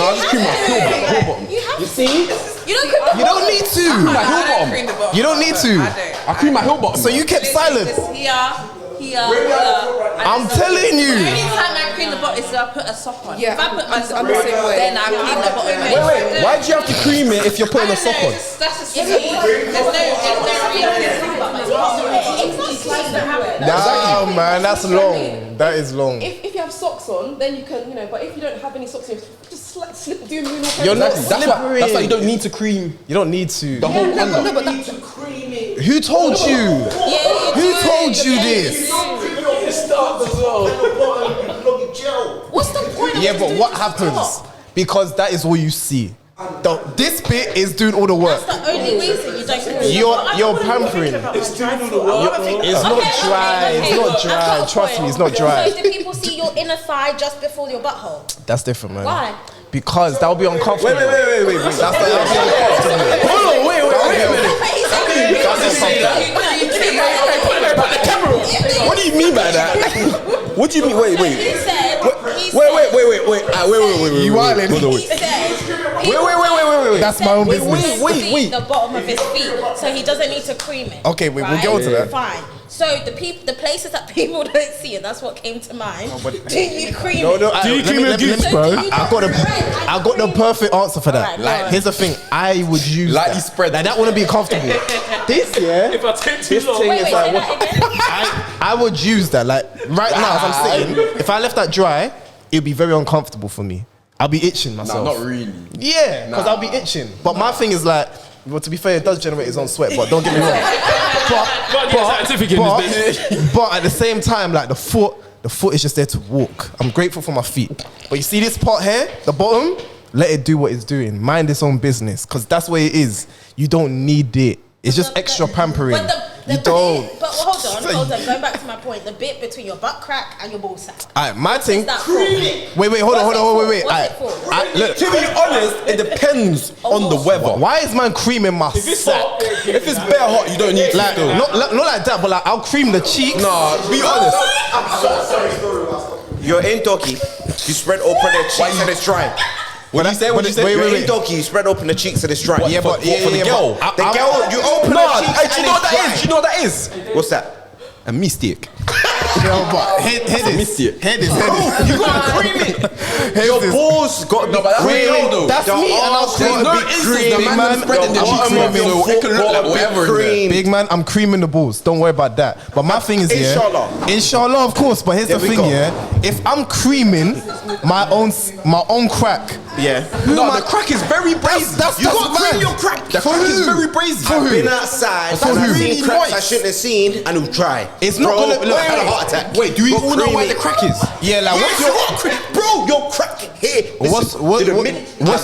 I just cream my heel bottom. You have You see? You don't cream the You don't need to. My heel bottom. Cream the bottom. You don't need to. I cream my heel bottom. So you kept silent. Here. I'm telling The you. only time I clean the bottom is if I put a sock on. Yeah, If I put my I'm sock on, the same way. then I clean the bottom. Wait. Why do you have to cream it if you're putting a sock on? That's just me. There's no No, man, that's long. That is long. If you have socks on, then you can, but if you don't have any socks on, just slip, do a moon or You're not That's why you don't need to cream You don't need to. the whole under. No, but Who told you? Who told you this? What's the point of Yeah, just but doing what this happens? top? Because that is all you see. This bit is doing all the work. That's the only reason you don't cream. You're pampering. It's not dry. It's not dry. Trust me, it's not dry. So do people see your inner thigh just before your butthole? That's different, man. Why? Because that would be uncomfortable. Wait. That's that would be uncomfortable. Hold on, wait a minute. Put the camera on. What do you mean by that? What do you mean? Wait. He said. Wait. You wildin'. Hold on, He said. Wait. That's my own business. Wait. The bottom of his feet, so he doesn't need to cream it. Okay, we'll right? get onto that. Fine. So the places that people don't see, and that's what came to mind. Do you cream No, it? Do you cream your goose, So bro? do you I got the perfect answer for that. Alright, go on. Here's the thing. I would use Lightly that. spread. Like, that wouldn't be comfortable. This, yeah. If I take too This long. thing Wait, is say like, that again. I would use that. Like, right now, as I'm sitting, if I left that dry, it'd be very uncomfortable for me. I'll be itching Nah, myself. not really. Yeah, because I'll be itching. But my thing is like, well, to be fair, it does generate its own sweat, but don't get me wrong. Can't get scientific in this bitch. but at the same time, like the foot is just there to walk. I'm grateful for my feet. But you see this part here, the bottom, let it do what it's doing. Mind its own business, because that's what it is. You don't need it. It's just extra pampering. You don't. But hold on. Going back to my point, the bit between your butt crack and your ball sack. Alright, my thing. that for? Wait, hold on, wait. What's it for? Look, To be honest, it depends on the weather. why is man creaming my sack? If it's bare hot, you don't need to. Like, still. not like that, but like I'll cream the cheeks. Nah, be honest. You're in doggy. You spread open the cheeks and it's dry. What do you say? What do you say? Wait, You're wait. in doggy. You spread open the cheeks and it's dry. Yeah, but for the girl. The girl, you open Nah, the cheeks hey, do you know what and that is? it's Do you know what that is? dry. What's that? A mistake. No, but head missed is. it. Head is. You gotta cream it. Your balls got to be but that's creamy. real though. That's me, and I'll There's cream no the instance cream, the man spreading the cheeks I'm out, so it can look like whatever in there. Big man, I'm creaming the balls. Don't worry about that. But my thing is, Inshallah, of course. But here's the we thing, go. yeah. If I'm creaming my own crack, Yeah. No, the crack is very brazy. that's You got to mad. cream your crack. The crack is very brazy. I've been outside For and I've who? seen cracks I Moist. shouldn't have seen and it was dry. It's not Bro, gonna- look, I had a heart attack. Wait, do we Got all know why creamy. the crack is? Yeah, like Yes, you got crack. Bro, your crack here. what's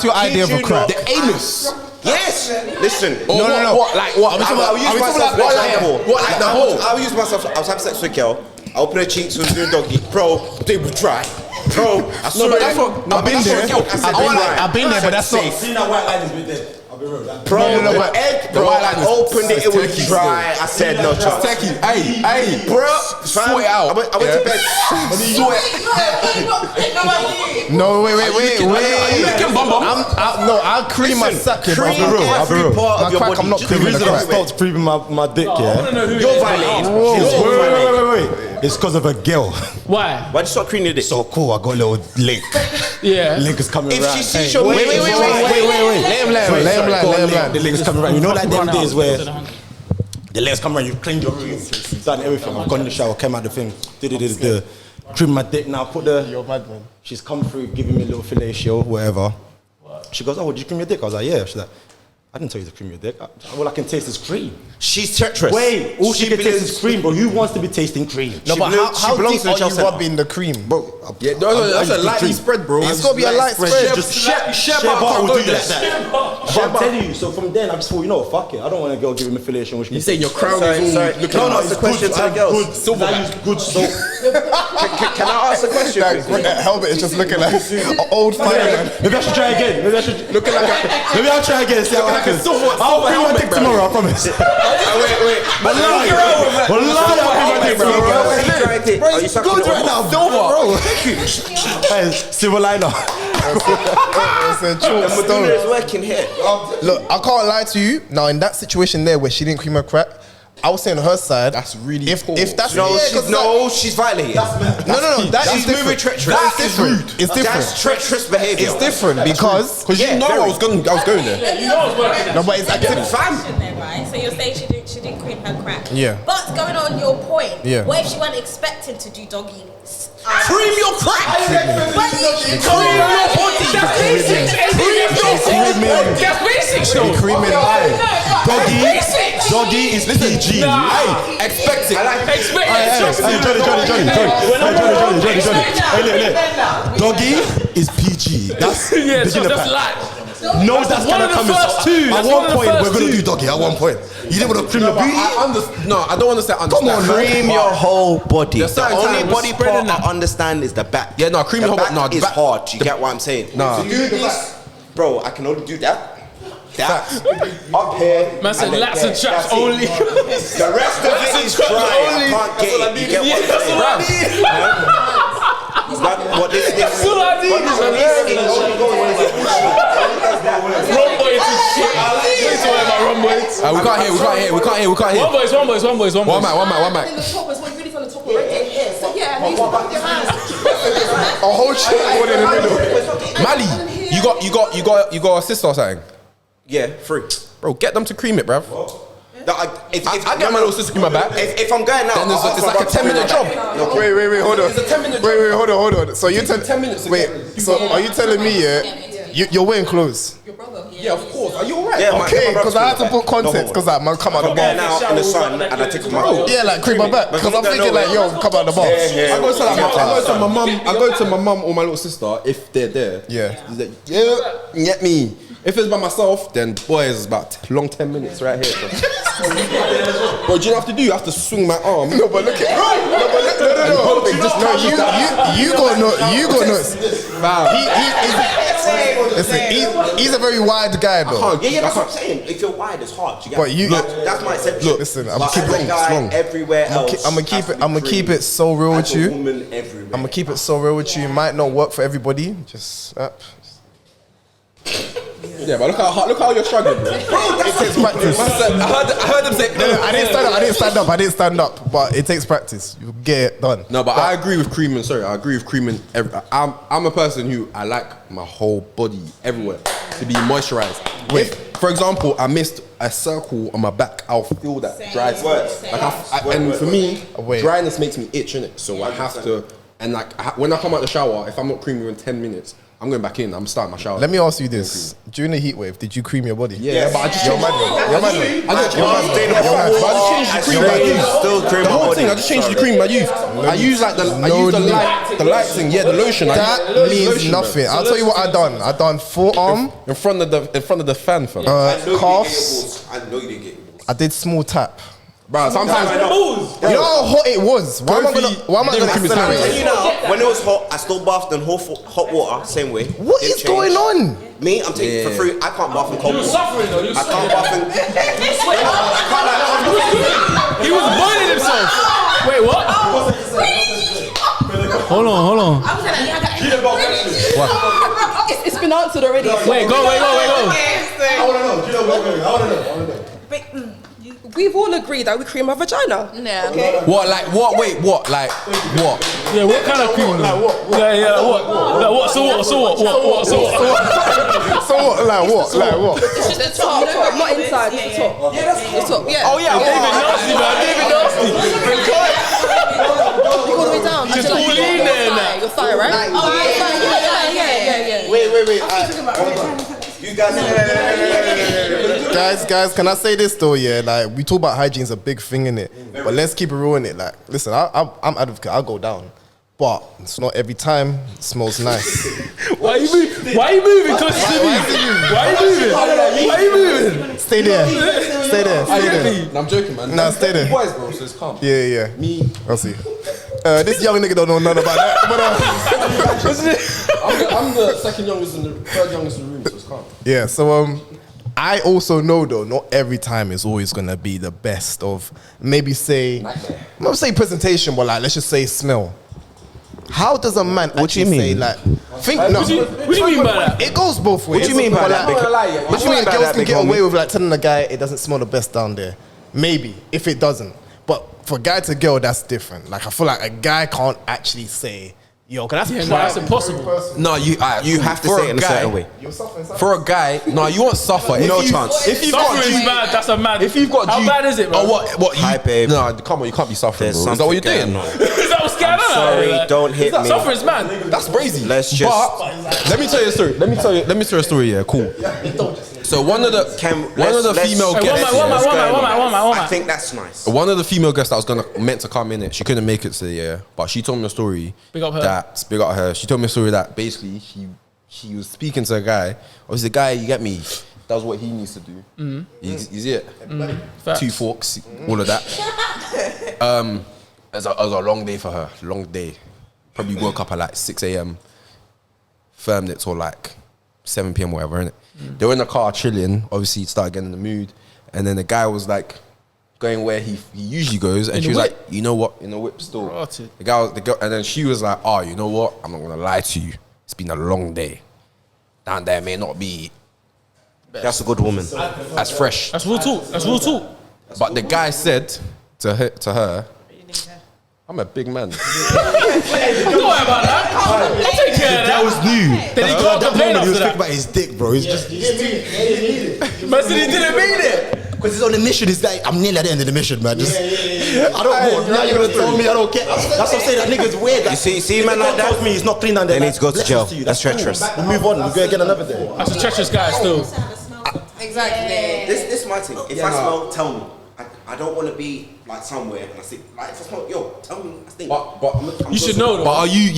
your idea of a crack? The anus. Yes. Listen. Or No. What? Like what? I'll use myself What, as an like example. what? Like the whole? I'll use myself. I was having sex with a girl. I open her cheeks, was doing doggy. Bro, they were dry. Bro, I saw but it. that's what. No, I've been there. I've been there, but that's not. See that white line is with them. I'll be real. Bro, No, the but- egg, the bro, white line I is- opened it, it was Turkey dry. I said no chance. Techie, hey, Bro, sort it out. I went to bed. No, wait. I'll cream my Listen, sack. Yeah, cream but every part my of your crack, body. I'm not Just The creaming the reason I crack. stopped creaming my dick, yeah. You're violating. Wait. It's because of a girl. Why? Why'd you start creaming your dick? So cool, I got a little link. Yeah. Link is coming If around. she sees your Wait. mate- Let him land. The link is coming around. You know, like them days where the legs come around, you cleaned your room, you've done everything. I've gone in the shower, came out the thing, cream my dick now, put the. You're mad, man. She's come through, giving me a little fellatio, whatever. She goes, oh, did you cream your dick? I was like, yeah. She's like, I didn't tell you to cream your dick. All I can taste is cream. She's treacherous. Wait, all she can taste is cream, bro. Who wants to be tasting cream? No, but how belongs deep to the are you Chelsea Centre. rubbing the cream? Bro, Yeah, that's a lightly spread, bro. It's gotta be a light spread. Just share bar bar will can't do go that. there. But I'm telling you, so from then I just thought, you know, fuck it. I don't want a girl giving me fellation. Which You saying your crown Sorry, is all sorry. looking No, like it's a question to the girls. silver. I use good soap. Can I ask a question? That helmet is just looking like an old fireman. Maybe I should try again. Maybe I'll try again. See how it happens. I'll bring my dick tomorrow. I promise. Wait. Wallahi, I'll bring my dick tomorrow. Are you sucking Good it right off? now, bro. Hey, silver liner. It's a true The story. Madonna is working here. Look, I can't lie to you. Now, in that situation there where she didn't cream her crack, I was saying on her side. That's really if poor. that's No, yeah, 'cause she's violating. that She's is moving different. treacherous. That is rude. It's different. That's treacherous behavior. It's different because Because you know I was going there. no, but it's active. Then, right? So you're saying she didn't cream her crack. Yeah. But going on your point, Yeah. what if she wasn't expecting to do doggy? Cream your crack. Cream your body. That's basics. That's basics, though. Creaming. Doggy is PG. Hey, expect it. Expect Johnny. Doggy is PG. That's Yeah, beginner that's pack. light. Knows that's one gonna of the come first in. two. At That's one one of the point, first we're gonna two. do doggy. At one point, you didn't want to cream your booty. I don't understand. Come on, man. Cream your whole body. There's The certain only times body spreading part that. I understand is the back. Yeah, no, cream the your whole back body. No, is the back- hard. You get what I'm saying? Nah. To do this, bro, I can only do that. That up here. Man said and then lats there. and traps That's it. only. The rest of Lats it and is traps dry. only. I can't get it. You get Yeah, what that's I'm what I saying? need. What this That's all I need. Rumboy to shit. Please don't worry about rumboy. We can't hear. One boys. One mic. In the top as well, you really on the top already. So yeah, and he's got your hands. A whole shit going in the middle. Mali, you got a sister or something? Yeah, free. Bro, get them to cream it, bruv. If I get my little sister to cream my back. If I'm going out, Then I'll ask it's my like a brother to 10-minute cream job. my back. Wait, hold on. It's a 10-minute job. Wait, hold on. So you tell 10 minutes to Wait, get- so are you telling me, you're wearing clothes? Yeah, of course. Are you alright? Yeah, Okay, my because I had to put context, because like, man, come out the I'm going bar. out in the sun and I take off my coat. Yeah, like cream my back, because I'm thinking like, yo, come out the bar. I go to my mum or my little sister if they're there. Yeah. He's like, yeah, get me. If it's by myself, then boy, it's about long 10 minutes right here. So. Bro, do you know what I have to do? You have to swing my arm. No, but look at no. You got nuts. Listen, he's a very wide guy though. Yeah, that's what I'm saying. If you're wide, it's hard. You get But you- that's my exception. Look, listen, I'm But keep as a it guy strong. everywhere else. I'm gonna keep it so real with as a you. woman everywhere. I'm gonna keep it so real with you. It might not work for everybody. Just Yeah, but look how you're struggling, bro. it takes practice. I heard them say. I didn't stand up, but it takes practice. You get it done. No, but I agree with creaming. Sorry, I agree with creaming. I'm a person who I like my whole body everywhere to be moisturized. Wait. If, for example, I missed a circle on my back, I'll feel that dry spot. Like and for me, Wait. dryness makes me itch, innit? So I have to. And like when I come out the shower, if I'm not creaming in 10 minutes, I'm going back in. I'm starting my shower. Let me ask you this: during the heat wave, did you cream your body? Yeah, but I just You're changed. mad. You're mad. I just changed the cream You're I use. Still cream The my whole body. thing, I just changed the cream I use. I use like the light thing. Yeah, the lotion. That means nothing. I'll tell you what I done. I done forearm, In front of the fan, fam. calves. I know you didn't get it. I did small tap. Bro, sometimes You know how hot it was. Why am I gonna accelerate? You know, when it was hot, I still bathed in hot water, same way. What is going on? Me, I'm taking it for free. I can't bath in cold water. suffering though. I can't bath in. He was burning himself. Wait, what? Hold on. It's been answered already. Wait, go. I wanna know. We've all agreed that we cream our vagina. Yeah. Okay. what? Like what? Wait, what? Like what? Yeah, what kind of cream? Like what? Yeah, what? Like what? So what? So what? Like what? Like what? It's just the top, not inside. It's the top. Yeah, that's the top. Yeah. Oh yeah. David nasty, man. David nasty. You go all the way down. Just all in there now. Your thigh, right? Oh yeah. Wait. You guys, can I say this though? Yeah, like we talk about hygiene's a big thing in it, but let's keep it real in it. Like, listen, I'm advocate. I'll go down, but it's not every time. It smells nice. Why are you moving close to me? Why are you moving? Stay there. No, I'm joking, man. Nah, stay there. Boys, bro, so it's calm. Yeah. Me, I'll see. This young nigga don't know nothing about that. But, I'm the third youngest in the room, so it's calm. yeah, so I also know though, not every time is always gonna be the best of maybe say, not say presentation, but like let's just say smell. How does a man actually say like think no? What do you mean by that? It goes both ways. What do you mean by that? Like, What do you mean by girls that, can big get homie? away with like telling a guy it doesn't smell the best down there. Maybe if it doesn't, but for guy to girl, that's different. Like I feel like a guy can't actually say, "Yo, that's that's impossible." No, you have to for say it in a certain way. For a guy, no, you won't suffer. No chance. If you've got Suffering is bad. That's a mad. If you've got how G- bad is it, bro? Oh, what? Hi, babe. No, come on, you can't be suffering, There's bro. Is that what you're something doing? going on. Is that what's going on? Sorry, don't hit me. Suffering is mad. That's crazy. Let's just. But let me tell you a story. Let me tell you a story. Yeah, cool. So one of the female guests. I think that's nice. One of the female guests that was meant to come in it, she couldn't make it today, yeah. But she told me a story. Big up her. Big up her. She told me a story that basically she was speaking to a guy. Obviously, the guy, you get me, does what he needs to do. He's it. Facts. 2 forks, all of that. It was a long day for her. Long day. Probably woke up at like 6 a.m. Firmed it till like 7 p.m. whatever, innit? They were in the car chilling. Obviously, he started getting in the mood. And then the guy was like going where he usually goes. And she was like, you know what? In the whip still. Rotted. The girl, and then she was like, oh, you know what? I'm not going to lie to you. It's been a long day. Down there may not be That's a good woman. as fresh. That's real talk. But the guy said to her, I'm a big man. Don't worry about that. I'll take care of that. That was new. Then he got that complain moment he was after thinking about his dick, bro. He's just Man said he didn't mean it. because he's on the mission. It's like I'm nearly at the end of the mission, man. Just I don't know. Now you're gonna tell me I don't care. That's what I'm saying. That nigga's weird. You see, man like that. Tells me he's not clean down there. They need to go to jail. Blessings you. That's treacherous. Cool. We move on. We go again another day. That's a treacherous guy still. Exactly. This is my thing. If I smell, tell me. I don't want to be like somewhere and I see like if I smell, yo, tell me. I think. But You should know though. But are you?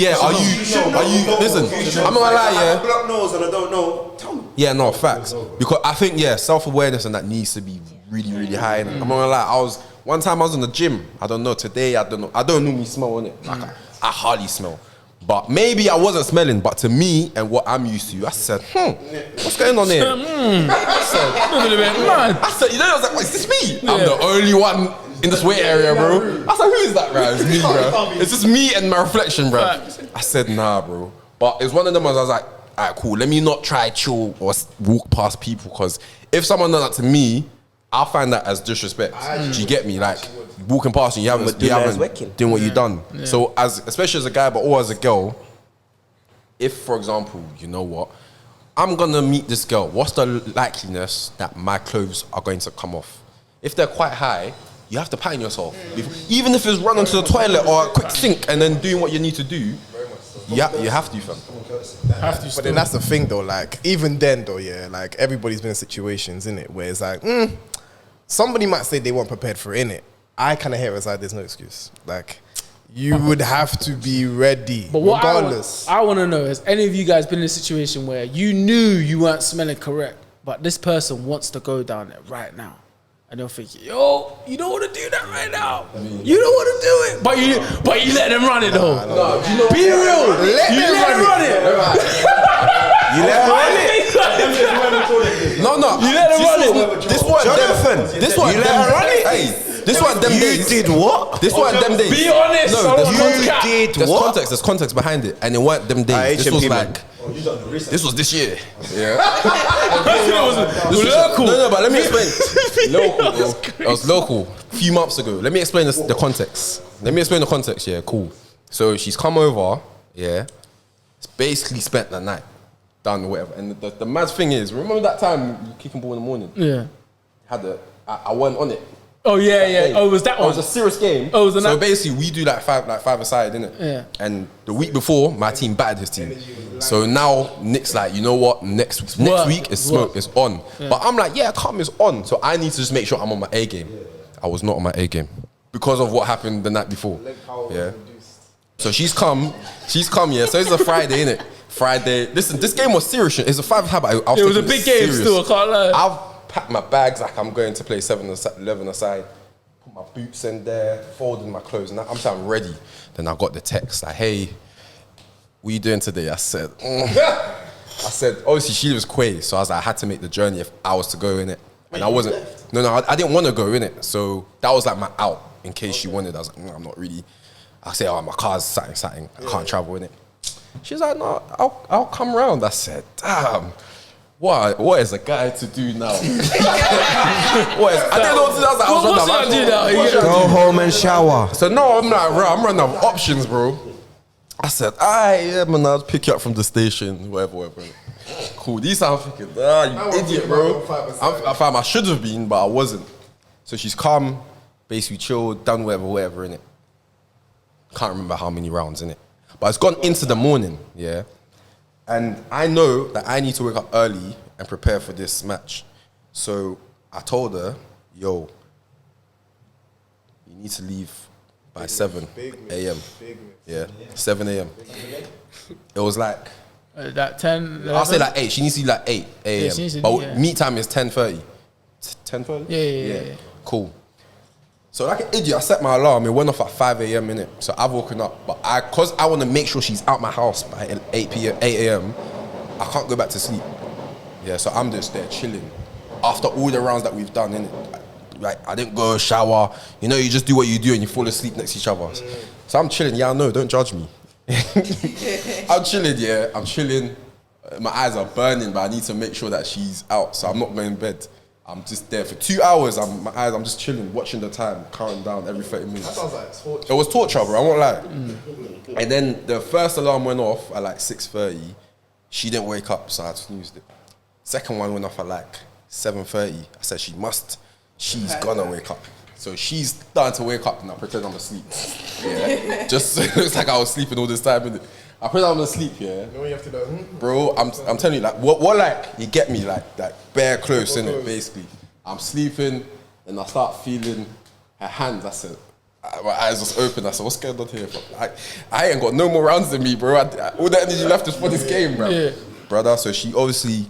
Listen, I'm not gonna lie, I yeah. block nose and I don't know. Tell me. Yeah, no, facts. Because I think, self-awareness and that needs to be really, really high. And I'm not gonna lie, one time I was in the gym. I don't know, today, I don't know. I don't normally smell, innit? Like, I hardly smell. But maybe I wasn't smelling, but to me and what I'm used to, I said, what's going on here? I said, you know, I was like, what, is this me? I'm the only one in this weight area, bro. I was like, who is that, bro? It's me, bro. It's just me and my reflection, bro. I said, nah, bro. But it's one of them ones I was like, all right, cool. Let me not try chill or walk past people, because if someone does that to me, I'll find that as disrespect. Do you get me? Like walking past and you haven't doing what you've done. Yeah. So especially as a guy, but or as a girl, if for example, you know what, I'm gonna meet this girl, what's the likeliness that my clothes are going to come off? If they're quite high, you have to pattern yourself. Even if it's running to the toilet or a quick sink and then doing what you need to do, you have to, fam. But then that's the thing though, like even then though, yeah, like everybody's been in situations, innit, where it's like, somebody might say they weren't prepared for it, innit. I kind of hear it as like, there's no excuse. Like, you would have to be ready, but what regardless. I want to know, has any of you guys been in a situation where you knew you weren't smelling correct, but this person wants to go down there right now? And they'll think, yo, you don't want to do that right now. You don't want to do it. But you let them run it though. No, be real. Let them run it. You let them run it. No. You let them run it. This one, Jonathan. This one, you let her run it. Hey, this one, them days. You did what? This one, them days. Be honest. No, there's context behind it, and it weren't them days. This was like. This was this year. Yeah. It was local. No, but let me explain. Local, bro. It was local. A few months ago. Let me explain the context. Yeah, cool. So she's come over, yeah. It's basically spent the night, done whatever. And the mad thing is, remember that time you kicking ball in the morning? Yeah. I went on it. Oh yeah. Oh, was that one? It was a serious game. Oh, was it? So basically, we do like five-a-side, innit? Yeah. And the week before, my team battered his team. So now Nick's like, you know what? Next week is smoke. It's on. Yeah. But I'm like, yeah, calm is on. So I need to just make sure I'm on my A game. I was not on my A game because of what happened the night before. Yeah. So she's come. Yeah. So it's a Friday, innit? Friday. Listen, this game was serious. It's a 5-a-side. It was a big game still. I can't lie. I've packed my bags like I'm going to play 11 aside. Put my boots in there, folding my clothes, and I'm saying I'm ready. Then I got the text like, "Hey, what are you doing today?" I said, obviously she lives Quay, so I was like, I had to make the journey if I was to go in it, and I wasn't. No, I didn't want to go in it, so that was like my out in case she wanted. I was like, I'm not really. I said, oh, my car's something. I can't travel in it. She's like, no, I'll come round. I said, damn. What is a guy to do now? I didn't know what to do. I was like, go home and shower. So no, I'm like, bro, I'm running out of options, bro. I said, man, I'll pick you up from the station, whatever. Cool. These I'm thinking, you idiot, bro. I should have been, but I wasn't. So she's come, basically chilled, done whatever, innit? Can't remember how many rounds, innit? But it's gone into the morning, yeah? And I know that I need to wake up early and prepare for this match. So I told her, yo, you need to leave by 7 a.m. Yeah, 7 a.m. It was like... that 10... I'll say like 8. She needs to leave like 8 a.m. Yeah, but meet time is 10:30. 10:30? Yeah. Cool. So like an idiot, I set my alarm. It went off at 5 a.m. innit? So I've woken up, but because I want to make sure she's out my house by 8 a.m. I can't go back to sleep. Yeah, so I'm just there chilling. After all the rounds that we've done, innit? Like I didn't go shower. You know, you just do what you do and you fall asleep next to each other. So I'm chilling. Yeah, I know. Don't judge me. I'm chilling. Yeah, I'm chilling. My eyes are burning, but I need to make sure that she's out. So I'm not going to bed. I'm just there for 2 hours. I'm just chilling, watching the time, counting down every 30 minutes. That sounds like torture. It was torture, bro. I won't lie. And then the first alarm went off at like 6:30. She didn't wake up, so I snoozed it. Second one went off at like 7:30. I said she's gonna wake up. So she's starting to wake up, and I pretend I'm asleep. Yeah, just so it looks like I was sleeping all this time. Innit? I pretend I'm asleep. Yeah. You know what you have to do? Bro, I'm telling you, like, what like, you get me, like bare close, innit, basically. I'm sleeping, and I start feeling her hands. I said, my eyes just open. I said, what's going on here? I ain't got no more rounds than me, bro. All the energy left is for this game, bro. Yeah. Brother, so she obviously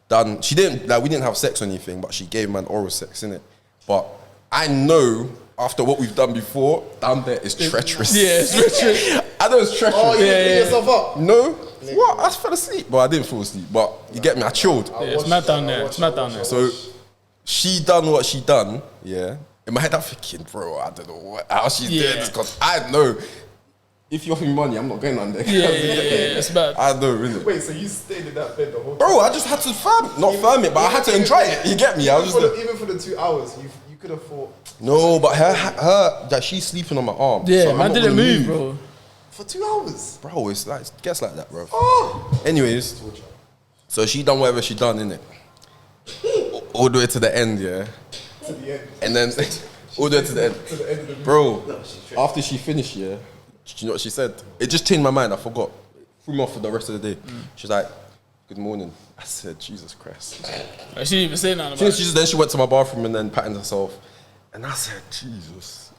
done, we didn't have sex or anything, but she gave man oral sex, innit? But I know, after what we've done before, down there is treacherous. Yeah, it's treacherous. I know it's treacherous. Oh, you pick yourself up? No. What? I fell asleep. But I didn't fall asleep. But you get me? I chilled. Yeah, it's mad down there. So she done what she done. Yeah. In my head, I'm thinking, bro, I don't know how she's doing this because I know if you offer me money, I'm not going on there. Yeah, it's bad. I know, innit? Wait, so you stayed in that bed the whole time? Bro, I just had to firm it, but I had to enjoy it. You get me? I was even for the 2 hours, you could have thought. No, but her that she's sleeping on my arm. Yeah, so man didn't move, bro. For 2 hours? Bro, it's like, it gets like that, bro. Oh. Anyways, so she done whatever she done, innit? All the way to the end, yeah? To the end. And then, all the way to the end. To the end of the movie. Bro, after she finished, yeah, do you know what she said? It just changed my mind, I forgot. Threw me off for the rest of the day. She's like, good morning. I said, Jesus Christ. She didn't even say nothing about it. Then she went to my bathroom and then patted herself. And I said, Jesus,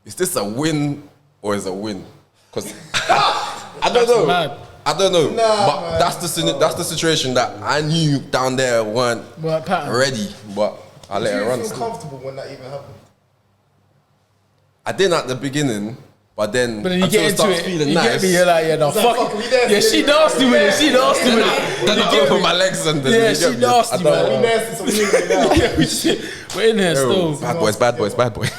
is this a win or is it a win? Because I don't know. Mad. I don't know. But man, that's the situation that I knew down there weren't ready. But I let it run. Did you feel still. comfortable when that even happened? I didn't at the beginning, but then But then you until get into starts it. feeling You nice. get me. You're like, yeah, no, fuck fuck, we it. there, Yeah, she nasty with it. She nasty with it. Then I open my legs and then Yeah, you she get me. nasty, I don't man. We know. nasty, so we in now. Yeah, we're in here still. Bad boys, bad boys, bad boys.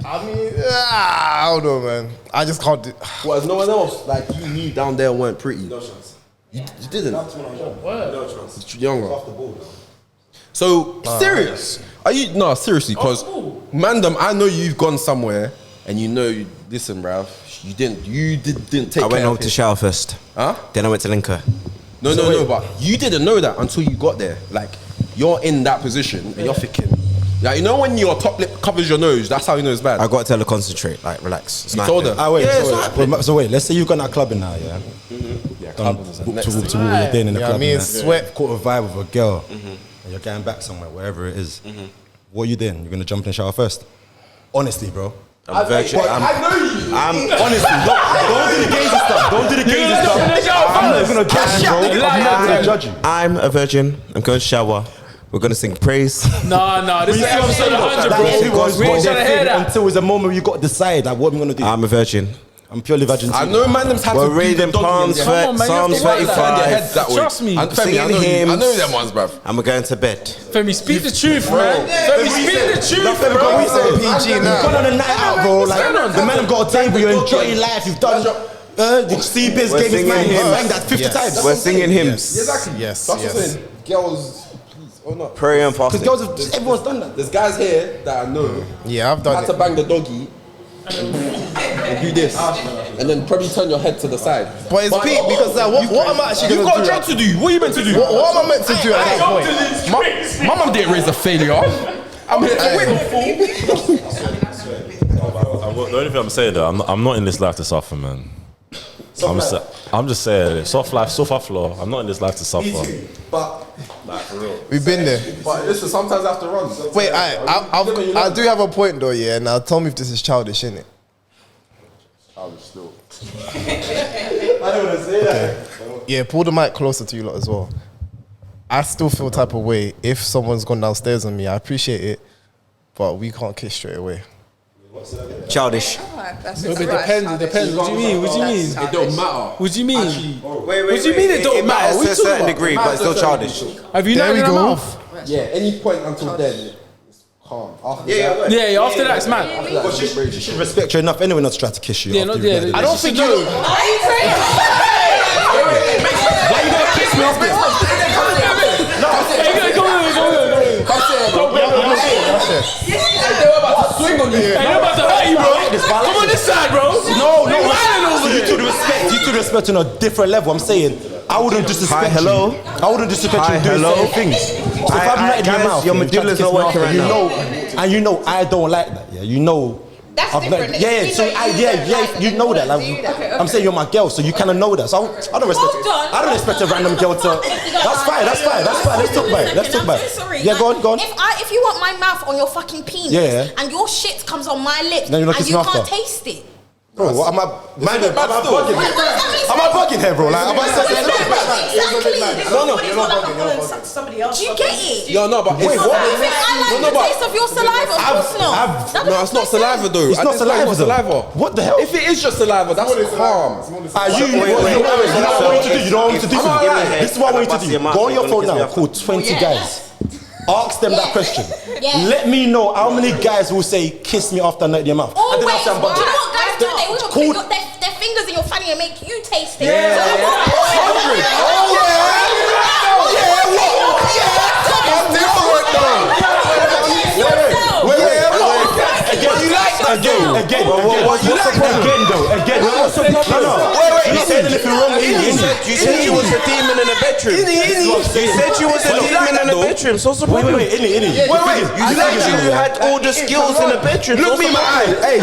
I mean, I don't know, man. I just can't do. What, has no one else? Like, you knew down there weren't pretty. No chance. You didn't? No chance. Younger. Off the ball. So, serious? Are you, no, seriously, because, Mandem, I know you've gone somewhere and you know, listen, bruv, you didn't take I went care home of to him. shower first. Huh? Then I went to Linker. No, but you didn't know that until you got there. Like, you're in that position and you're thinking, like, you know when your top lip covers your nose, that's how you know it's bad. I got to tell her concentrate, like relax. It's You not told happening. her? Wait, Yeah, so, it's so wait, let's say you've gone out clubbing now, yeah? Yeah, Done clubbing is whoop next to whoop to thing. whoop, you're doing in the Yeah, club. me and Sweat. Caught a vibe with a girl, and you're going back somewhere, wherever it is. What are you doing? You're gonna jump in the shower first? Honestly, bro. I'm virgin. I know you. I'm Honestly, don't do the games and stuff. Don't do the games and stuff. I'm not gonna judge you, bro. I'm not gonna judge you. I'm a virgin. I'm going to shower. We're going to sing praise. Nah, this is episode 100, That bro. everyone's We got ain't their trying to hear thing that. until it's a moment where you got to decide like what I'm gonna do. I'm a virgin. I'm purely virgin. I know Mandem's had We're to do reading the doggy Psalms, and Come on, man, you have to Psalms work that. turn your 35. head that way. Trust me. And Femi, Singing I know hymns. them ones, bruv. And we're going to bed. Femi, speak the truth, man. Femi, speak the truth, Femi, bro. we say PG You've now. gone on a night out, bro. Like the man have got a table. You're enjoying life. You've done. The C-Biz We're game is singing mine. hymns. Bang that 50 times. We're singing hymns. Exactly. Yes, That's yes. what I'm saying. Girls, please, or not. Prayer and Because fasting. girls, have, everyone's done that. There's guys here that I know Yeah, I've done had to it. bang the doggy and do this, and then probably turn your head to the side. But it's peak because what am I actually You gonna got a do? job to do. What are you meant to do? What am I meant to do at that point? My mum didn't raise a failure. I'm here to win. The only thing I'm saying though, I'm not in this life to suffer, man. I'm just saying, soft life, sofa floor. I'm not in this life to suffer. But We've been there. But listen, sometimes I have to run. Wait, I do have a point though, yeah. Now tell me if this is childish, innit? Childish still. I don't want to say that. Yeah, pull the mic closer to you lot as well. I still feel type of way if someone's gone downstairs on me. I appreciate it, but we can't kiss straight away. Childish. That's It depends. It depends. What do you mean? What do you mean? It don't matter. What do you mean? Wait, What do you mean it don't matter? matters What to you a talking certain about? degree, but it's still childish. Have you There not we in your go. mouth? Yeah, any point until then, it's calm. After Yeah, that, Yeah, after that, it's mad. after that, She should respect you enough anyway not to try to kiss you. Yeah, after not you've yeah. had it. I don't think you. Are you crazy? Why you gonna kiss me after? swing on you. Hey, they're about to hurt you, bro. Come on this side, bro. No. They wildin' over You here. two respect on a different level. I'm saying I wouldn't disrespect Hi, hello. you. I wouldn't disrespect Hi, you doing hello. certain things. So if Hi, I'm letting your guys, mouth, your yeah, you try to medulla's kiss not me working after, right you now. know, and you know I don't like that. Yeah, you know. That's I've different. Yeah, so you know that. Like, I'm saying you're my girl, so you kind of know that. So I don't respect. Hold on. I don't expect a random girl to. That's fine. Let's talk about it. I'm so sorry. Yeah, go on. If you want my mouth on your fucking penis Yeah. and your shit comes on my lips Then you're not and you kissing can't after. taste it. Bro, what am I? Man, am I bugging? What does that mean? Am I bugging here, bro? Like, am I saying Exactly. No, It's not like I'm going to suck to somebody else. Do you get it? Yo, no, but Do you think I like the taste of your saliva? Of course not. No, it's not saliva though. It's not saliva, though. Saliva. What the hell? If it is just saliva, that's calm. You know what I want you to do? You know what I want you to do? Give me a head. This is what I want you to do. Go on your phone now. Kiss me Call 20 guys. Ask them that question. Yeah. Let me know how many guys will say kiss me after I nut your mouth. Always. And then I'll say I'm Do you know bugging. what guys do? They will Cool. put their fingers in your fanny and make you taste it. Again, what's the problem? Again, what's the problem? You said anything wrong, You said you was a demon in the bedroom. You said you was a demon in the bedroom. So what's the problem? Wait, Inni. You said you had all the skills in the bedroom. Look me in my eye. Hey.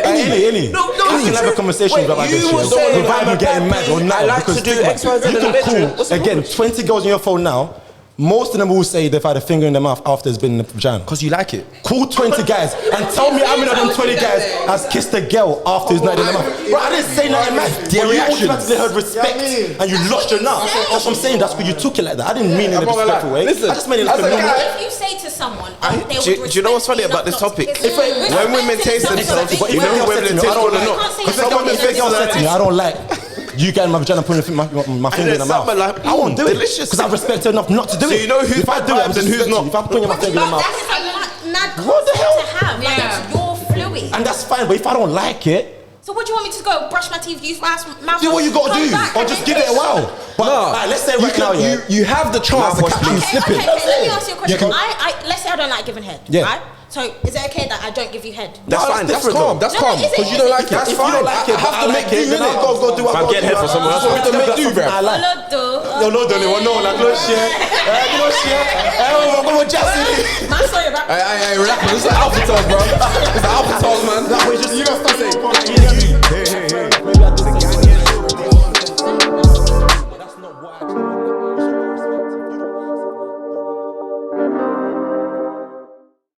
Inni. We can have a conversation about this shit. saying Without I'm me a getting bad mad or P. now. I like because to do think about X, Y, Z it. in the You can bedroom. call, What's the again, 20 girls on your phone now. most of them will say they've had a finger in their mouth after it's been in the vagina. Because you like it. Call 20 guys and tell me how many of them 20 guys has kissed a girl after it's not in their mouth. Bro, I didn't say nothing, man. Their You reactions. automatically heard respect and you lost your nut. That's what I'm saying. That's what you took it like that. I didn't mean it in a disrespectful way. Listen, I just meant it like a normal. If you say to someone, they would do you know what's funny about this topic? When women taste themselves, But you if a know girl whether said they to me, taste I good don't or not. like. If a girl said to me, I don't like you get in my vagina putting my finger in the mouth. Like, I won't do it delicious. because I respect her enough not to do So it. you know who's if I do it, I'm and who's not. If I'm putting my finger in the mouth, That is a mad What the hell? concept to have. Like, it's your fluid. and that's fine. But if I don't like it, So what do you want me to go? Brush my teeth, use my mouth? do what you gotta come do, back or and just then give it a finish? while. But alright, let's say right now, yeah, You have the chance to catch me slipping. Okay, let me ask you a question. Yeah, go. Let's say I don't like giving head, Yeah. right? So is it okay that I don't give you head? That's No, fine. That's That's calm. calm. That's No, calm. is it- Because you is don't it- like it. That's If fine. you don't like it, I have to make do, then innit? I'll go do what I Man, gotta get head do. for someone else. That's what Make to do, something I bruv. like. No, no, don't even know. Like, no shit. No shit. Come on, Jesse. Man, sorry about Hey, relax, man. It's like alpha talk, bro. It's like alpha talk, man. You gotta stop saying.